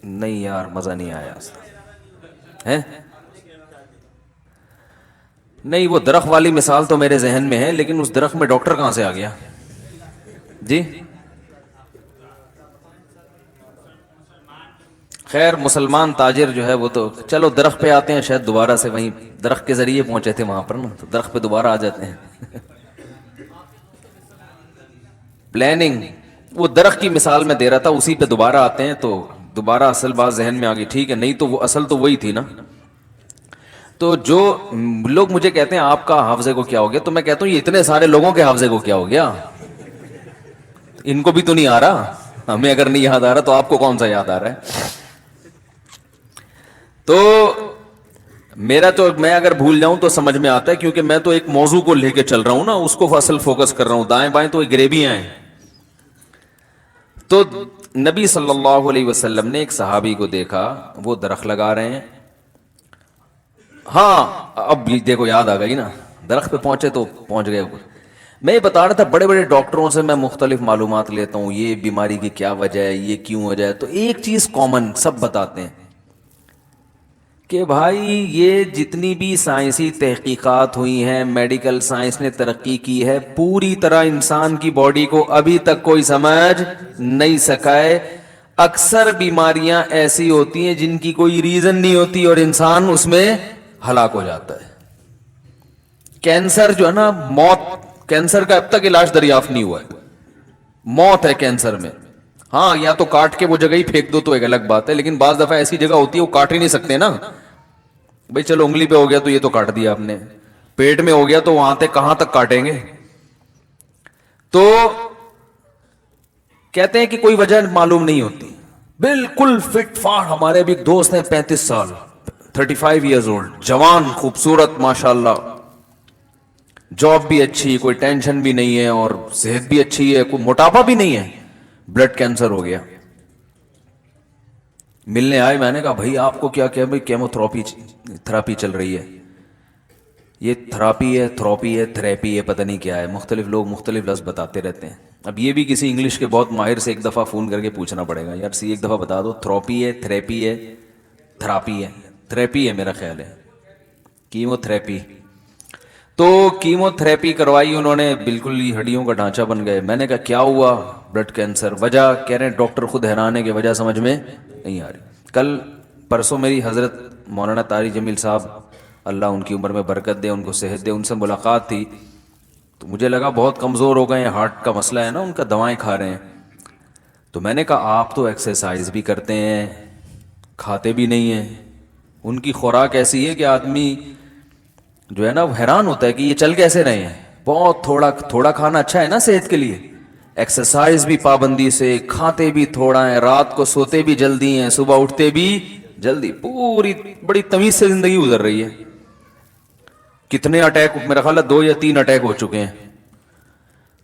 نہیں یار مزہ نہیں آیا ہے. نہیں, وہ درخت والی مثال تو میرے ذہن میں ہے, لیکن اس درخت میں ڈاکٹر کہاں سے آ گیا جی؟ خیر مسلمان تاجر جو ہے وہ تو چلو درخت پہ آتے ہیں, شاید دوبارہ سے وہیں درخت کے ذریعے پہنچے تھے وہاں پر نا, تو درخت پہ دوبارہ آ جاتے ہیں. پلاننگ, وہ درخت کی مثال میں دے رہا تھا, اسی پہ دوبارہ آتے ہیں, تو دوبارہ اصل بات ذہن میں آ گئی. ٹھیک ہے, نہیں تو وہ اصل تو وہی تھی نا. تو جو لوگ مجھے کہتے ہیں آپ کا حافظے کو کیا ہو گیا, تو میں کہتا ہوں یہ اتنے سارے لوگوں کے حافظے کو کیا ہو گیا, ان کو بھی تو نہیں آ رہا. ہمیں اگر نہیں یاد آ رہا تو آپ کو کون سا یاد آ رہا ہے؟ تو میرا تو, میں اگر بھول جاؤں تو سمجھ میں آتا ہے, کیونکہ میں تو ایک موضوع کو لے کے چل رہا ہوں نا, اس کو اصل فوکس کر رہا ہوں. دائیں بائیں تو گریبیاں ہیں. تو نبی صلی اللہ علیہ وسلم نے ایک صحابی کو دیکھا, وہ درخت لگا رہے ہیں. ہاں اب دیکھو یاد آ گئی نا, درخت پہ پہنچے تو پہنچ گئے. میں یہ بتا رہا تھا بڑے بڑے ڈاکٹروں سے میں مختلف معلومات لیتا ہوں, یہ بیماری کی کیا وجہ ہے, یہ کیوں وجہ ہے. تو ایک چیز کامن سب بتاتے ہیں کہ بھائی یہ جتنی بھی سائنسی تحقیقات ہوئی ہیں, میڈیکل سائنس نے ترقی کی ہے, پوری طرح انسان کی باڈی کو ابھی تک کوئی سمجھ نہیں سکا ہے. اکثر بیماریاں ایسی ہوتی ہیں جن کی کوئی ریزن نہیں ہوتی اور انسان اس میں ہلاک ہو جاتا ہے. کینسر جو ہے نا, موت, کینسر کا اب تک علاج دریافت نہیں ہوا ہے, موت ہے کینسر میں. ہاں یا تو کاٹ کے وہ جگہ ہی پھینک دو تو ایک الگ بات ہے, لیکن بعض دفعہ ایسی جگہ ہوتی ہے وہ کاٹ ہی نہیں سکتے نا بھائی. چلو انگلی پہ ہو گیا تو یہ تو کاٹ دیا آپ نے, پیٹ میں ہو گیا تو وہاں تک کہاں تک کاٹیں گے. تو کہتے ہیں کہ کوئی وجہ معلوم نہیں ہوتی. بالکل فٹ فاٹ, ہمارے بھی ایک دوست ہیں 35 سال 35 ایئرز اولڈ, جوان خوبصورت ماشاءاللہ, جاب بھی اچھی, کوئی ٹینشن بھی نہیں ہے, اور صحت بھی اچھی ہے, کوئی موٹاپا بھی نہیں ہے. بلڈ کینسر ہو گیا. ملنے آئے, میں نے کہا بھائی آپ کو کیا کیا؟ بھائی کیمو تھراپی چل رہی ہے. یہ تھراپی ہے, تھراپی ہے, تھراپی ہے, پتہ نہیں کیا ہے, مختلف لوگ مختلف لفظ بتاتے رہتے ہیں. اب یہ بھی کسی انگلش کے بہت ماہر سے ایک دفعہ فون کر کے پوچھنا پڑے گا, یار ایک دفعہ بتا دو, تھراپی ہے, تھراپی ہے, تھراپی ہے, تھراپی ہے میرا خیال ہے, کیمو تھراپی. تو کیمو تھراپی کروائی انہوں نے, بالکل ہی ہڈیوں کا ڈھانچہ بن گئے. میں نے کہا کیا ہوا؟ Blood cancer. وجہ کہہ رہے ہیں ڈاکٹر خود حیران ہے کہ وجہ سمجھ میں نہیں آ رہی. کل پرسوں میری حضرت مولانا طاری جمیل صاحب, اللہ ان کی عمر میں برکت دے, ان کو صحت دے, ان سے ملاقات تھی. تو مجھے لگا بہت کمزور ہو گئے ہیں, ہارٹ کا مسئلہ ہے نا ان کا, دوائیں کھا رہے ہیں. تو میں نے کہا آپ تو ایکسرسائز بھی کرتے ہیں, کھاتے بھی نہیں ہیں. ان کی خوراک ایسی ہے کہ آدمی جو ہے نا وہ حیران ہوتا ہے کہ یہ چل کیسے رہے ہیں. بہت تھوڑا کھانا اچھا ہے نا صحت کے لیے, ایکسرسائز بھی پابندی سے, کھاتے بھی تھوڑا ہیں, رات کو سوتے بھی جلدی ہیں, صبح اٹھتے بھی جلدی, پوری بڑی تمیز سے زندگی گزر رہی ہے. کتنے اٹیک, میرا خیال ہے 2 یا 3 اٹیک ہو چکے ہیں.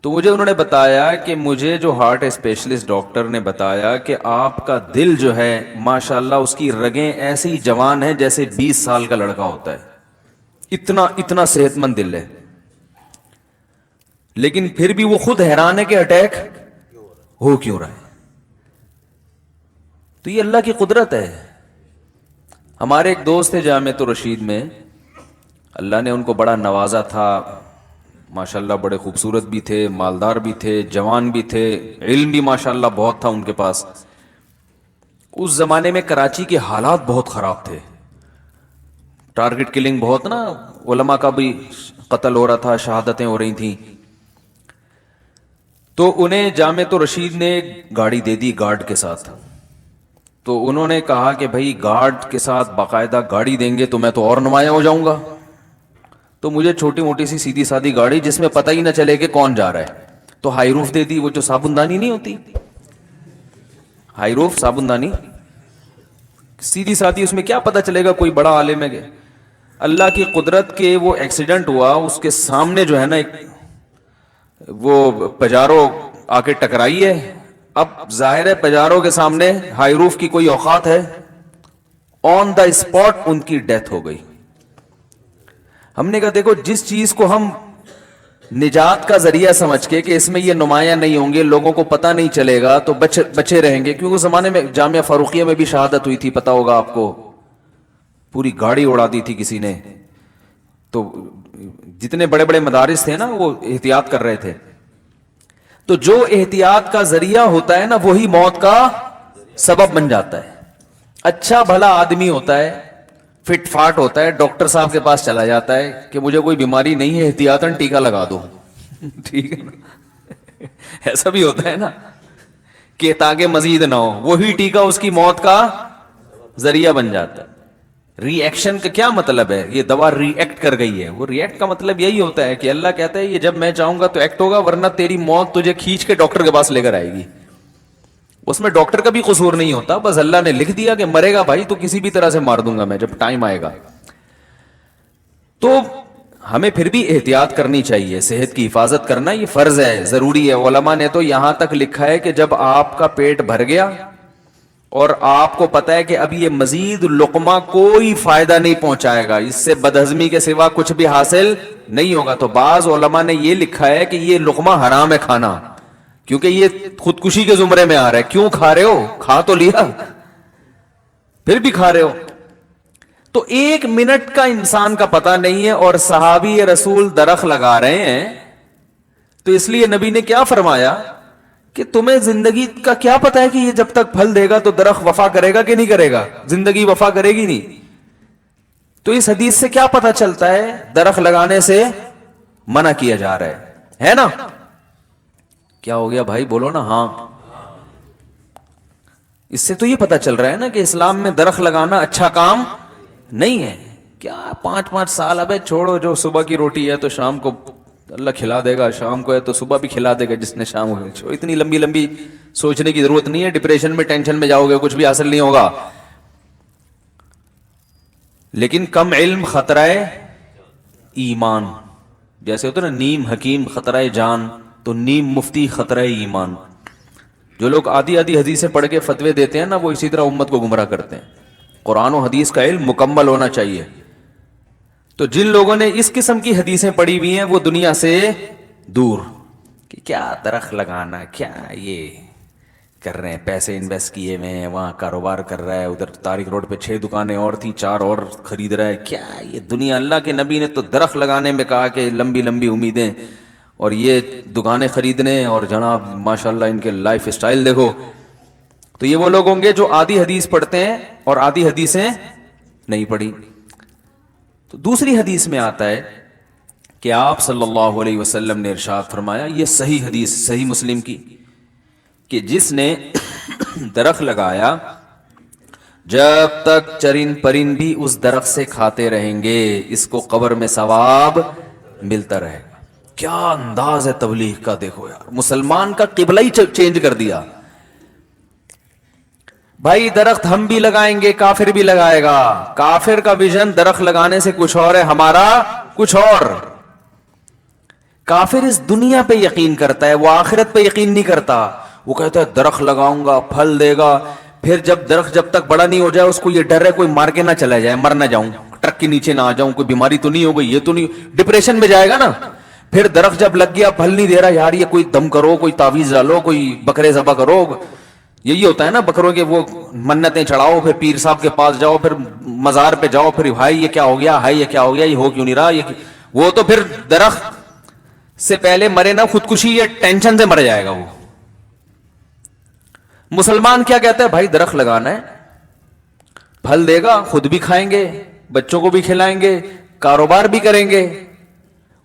تو مجھے انہوں نے بتایا کہ مجھے جو ہارٹ اسپیشلسٹ ڈاکٹر نے بتایا کہ آپ کا دل جو ہے ماشاءاللہ اس کی رگیں ایسی جوان ہیں جیسے 20 سال کا لڑکا ہوتا ہے، اتنا صحت مند دل ہے، لیکن پھر بھی وہ خود حیران ہے کہ اٹیک ہو کیوں رہا ہے۔ تو یہ اللہ کی قدرت ہے۔ ہمارے ایک دوست تھے جامعۃ الرشید میں، اللہ نے ان کو بڑا نوازا تھا، ماشاءاللہ بڑے خوبصورت بھی تھے، مالدار بھی تھے، جوان بھی تھے، علم بھی ماشاءاللہ بہت تھا ان کے پاس۔ اس زمانے میں کراچی کے حالات بہت خراب تھے، ٹارگٹ کلنگ بہت نا، علماء کا بھی قتل ہو رہا تھا، شہادتیں ہو رہی تھیں۔ تو انہیں جامعۃ الرشید نے گاڑی دے دی گارڈ کے ساتھ، تو انہوں نے کہا کہ بھائی گارڈ کے ساتھ باقاعدہ گاڑی دیں گے تو میں تو اور نمایاں ہو جاؤں گا۔ تو مجھے چھوٹی موٹی سی سیدھی سادی گاڑی جس میں پتہ ہی نہ چلے کہ کون جا رہا ہے، تو ہائی روف دے دی، وہ جو صابن دانی نہیں ہوتی، ہائی روف صابن دانی، سیدھی سادی، اس میں کیا پتہ چلے گا کوئی بڑا عالم ہے کہ۔ اللہ کی قدرت کے وہ ایکسیڈنٹ ہوا، اس کے سامنے جو ہے نا ایک وہ پجارو آ کے ٹکرائی ہے۔ اب ظاہر ہے پجارو کے سامنے ہائی روف کی کوئی اوقات ہے، آن دا اسپاٹ ان کی ڈیتھ ہو گئی۔ ہم نے کہا دیکھو جس چیز کو ہم نجات کا ذریعہ سمجھ کے کہ اس میں یہ نمایاں نہیں ہوں گے، لوگوں کو پتہ نہیں چلے گا تو بچے رہیں گے، کیونکہ اس زمانے میں جامعہ فاروقیہ میں بھی شہادت ہوئی تھی، پتہ ہوگا آپ کو، پوری گاڑی اڑا دی تھی کسی نے۔ تو جتنے بڑے بڑے مدارس تھے نا وہ احتیاط کر رہے تھے۔ تو جو احتیاط کا ذریعہ ہوتا ہے نا وہی موت کا سبب بن جاتا ہے۔ اچھا بھلا آدمی ہوتا ہے، فٹ فاٹ ہوتا ہے، ڈاکٹر صاحب کے پاس چلا جاتا ہے کہ مجھے کوئی بیماری نہیں ہے، احتیاطاً ٹیکا لگا دو، ٹھیک ہے نا، ایسا بھی ہوتا ہے نا کہ تاکہ مزید نہ ہو، وہی ٹیکا اس کی موت کا ذریعہ بن جاتا ہے۔ ری ایکشن کا کیا مطلب ہے؟ یہ دوا ری ایکٹ کر گئی ہے، وہ ری ایکٹ کا مطلب یہی ہوتا ہے کہ اللہ کہتا ہے یہ جب میں چاہوں گا تو ایکٹ ہوگا، ورنہ تیری موت تجھے کھینچ کے ڈاکٹر کے پاس لے کر آئے گی۔ اس میں ڈاکٹر کا بھی قصور نہیں ہوتا، بس اللہ نے لکھ دیا کہ مرے گا بھائی تو کسی بھی طرح سے مار دوں گا میں جب ٹائم آئے گا۔ تو ہمیں پھر بھی احتیاط کرنی چاہیے، صحت کی حفاظت کرنا یہ فرض ہے، ضروری ہے۔ علماء نے تو یہاں تک لکھا ہے کہ جب آپ کا پیٹ بھر گیا اور آپ کو پتا ہے کہ اب یہ مزید لقمہ کوئی فائدہ نہیں پہنچائے گا، اس سے بدہضمی کے سوا کچھ بھی حاصل نہیں ہوگا، تو بعض علماء نے یہ لکھا ہے کہ یہ لقمہ حرام ہے کھانا، کیونکہ یہ خودکشی کے زمرے میں آ رہا ہے۔ کیوں کھا رہے ہو؟ کھا تو لیا پھر بھی کھا رہے ہو۔ تو ایک منٹ کا انسان کا پتہ نہیں ہے، اور صحابی رسول درخت لگا رہے ہیں، تو اس لیے نبی نے کیا فرمایا کہ تمہیں زندگی کا کیا پتا ہے کہ یہ جب تک پھل دے گا تو درخت وفا کرے گا کہ نہیں کرے گا؟ زندگی وفا کرے گی نہیں۔ تو اس حدیث سے کیا پتا چلتا ہے؟ درخت لگانے سے منع کیا جا رہا ہے نا؟ کیا ہو گیا بھائی؟ بولو نا ہاں۔ اس سے تو یہ پتا چل رہا ہے نا کہ اسلام میں درخت لگانا اچھا کام نہیں ہے۔ کیا 5-5 سال ابے چھوڑو، جو صبح کی روٹی ہے تو شام کو اللہ کھلا دے گا، شام کو ہے تو صبح بھی کھلا دے گا جس نے شام کو۔ اتنی لمبی لمبی سوچنے کی ضرورت نہیں ہے، ڈپریشن میں ٹینشن میں جاؤ گے کچھ بھی حاصل نہیں ہوگا۔ لیکن کم علم خطرہ ایمان، جیسے ہوتا ہے نا نیم حکیم خطرہ جان، تو نیم مفتی خطرہ ایمان۔ جو لوگ آدھی حدیثیں پڑھ کے فتوے دیتے ہیں نا وہ اسی طرح امت کو گمراہ کرتے ہیں۔ قرآن و حدیث کا علم مکمل ہونا چاہیے۔ تو جن لوگوں نے اس قسم کی حدیثیں پڑھی ہوئی ہیں وہ دنیا سے دور، کہ کیا درخت لگانا، کیا یہ کر رہے ہیں، پیسے انویسٹ کیے ہوئے ہیں، وہاں کاروبار کر رہا ہے، ادھر طارق روڈ پہ 6 دکانیں اور تھیں، 4 اور خرید رہا ہے، کیا یہ دنیا۔ اللہ کے نبی نے تو درخت لگانے میں کہا کہ لمبی لمبی امیدیں، اور یہ دکانیں خریدنے، اور جناب ماشاءاللہ ان کے لائف اسٹائل دیکھو۔ تو یہ وہ لوگ ہوں گے جو آدھی حدیث پڑھتے ہیں اور آدھی حدیثیں نہیں پڑھی۔ تو دوسری حدیث میں آتا ہے کہ آپ صلی اللہ علیہ وسلم نے ارشاد فرمایا، یہ صحیح حدیث صحیح مسلم کی، کہ جس نے درخت لگایا جب تک چرند پرند بھی اس درخت سے کھاتے رہیں گے، اس کو قبر میں ثواب ملتا رہے گا۔ کیا انداز ہے تبلیغ کا، دیکھو یار، مسلمان کا قبلہ ہی چینج کر دیا۔ بھائی درخت ہم بھی لگائیں گے، کافر بھی لگائے گا۔ کافر کا ویژن درخت لگانے سے کچھ اور ہے، ہمارا کچھ اور۔ کافر اس دنیا پہ یقین کرتا ہے, وہ آخرت پہ یقین نہیں کرتا. وہ کہتا ہے درخت لگاؤں گا پھل دے گا, پھر جب درخت جب تک بڑا نہیں ہو جائے اس کو یہ ڈر ہے کوئی مار کے نہ چلا جائے, مر نہ جاؤں, ٹرک کے نیچے نہ آ جاؤں, کوئی بیماری تو نہیں ہو گئی, یہ تو نہیں, ڈپریشن میں جائے گا نا. پھر درخت جب لگ گیا پھل نہیں دے رہا, یار یہ کوئی دم کرو, کوئی تعویذ ڈالو, کوئی بکرے ذبح کرو. یہی ہوتا ہے نا بکروں کے, وہ منتیں چڑھاؤ, پھر پیر صاحب کے پاس جاؤ, پھر مزار پہ جاؤ, پھر بھائی یہ کیا ہو گیا, ہائی یہ کیا ہو گیا, یہ ہو کیوں نہیں رہا, یہ وہ تو پھر درخت سے پہلے مرے نا خودکشی یا ٹینشن سے مر جائے گا وہ. مسلمان کیا کہتا ہے, بھائی درخت لگانا ہے, پھل دے گا, خود بھی کھائیں گے, بچوں کو بھی کھلائیں گے, کاروبار بھی کریں گے.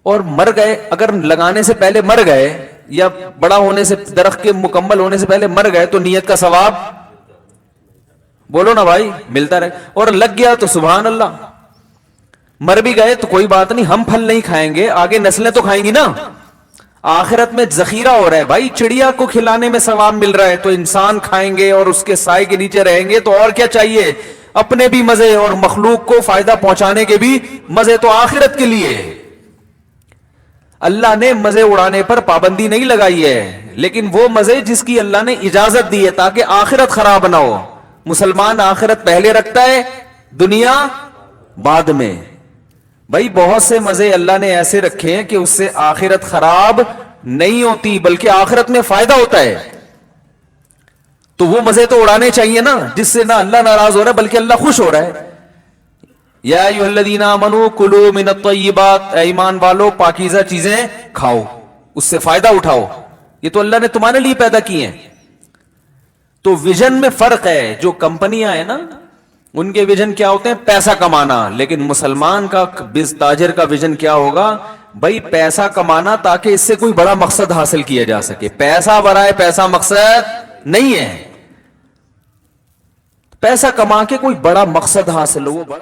اور مر گئے, اگر لگانے سے پہلے مر گئے یا بڑا ہونے سے, درخت کے مکمل ہونے سے پہلے مر گئے تو نیت کا ثواب, بولو نا بھائی, ملتا رہے. اور لگ گیا تو سبحان اللہ. مر بھی گئے تو کوئی بات نہیں, ہم پھل نہیں کھائیں گے, آگے نسلیں تو کھائیں گی نا. آخرت میں ذخیرہ ہو رہا ہے بھائی, چڑیا کو کھلانے میں ثواب مل رہا ہے, تو انسان کھائیں گے اور اس کے سائے کے نیچے رہیں گے, تو اور کیا چاہیے, اپنے بھی مزے اور مخلوق کو فائدہ پہنچانے کے بھی مزے, تو آخرت کے لیے. اللہ نے مزے اڑانے پر پابندی نہیں لگائی ہے, لیکن وہ مزے جس کی اللہ نے اجازت دی ہے تاکہ آخرت خراب نہ ہو. مسلمان آخرت پہلے رکھتا ہے, دنیا بعد میں. بھائی بہت سے مزے اللہ نے ایسے رکھے ہیں کہ اس سے آخرت خراب نہیں ہوتی بلکہ آخرت میں فائدہ ہوتا ہے. تو وہ مزے تو اڑانے چاہیے نا جس سے نہ اللہ ناراض ہو رہا ہے بلکہ اللہ خوش ہو رہا ہے. یا ایھا الذین آمنوا کلوا من الطیبات, اے ایمان والو پاکیزہ چیزیں کھاؤ, اس سے فائدہ اٹھاؤ, یہ تو اللہ نے تمہارے لیے پیدا کی ہیں. تو ویژن میں فرق ہے. جو کمپنیاں ہیں نا ان کے ویژن کیا ہوتے ہیں, پیسہ کمانا, لیکن مسلمان کا تاجر کا ویژن کیا ہوگا, بھائی پیسہ کمانا تاکہ اس سے کوئی بڑا مقصد حاصل کیا جا سکے. پیسہ برائے پیسہ مقصد نہیں ہے, پیسہ کما کے کوئی بڑا مقصد حاصل ہو, وہ بڑا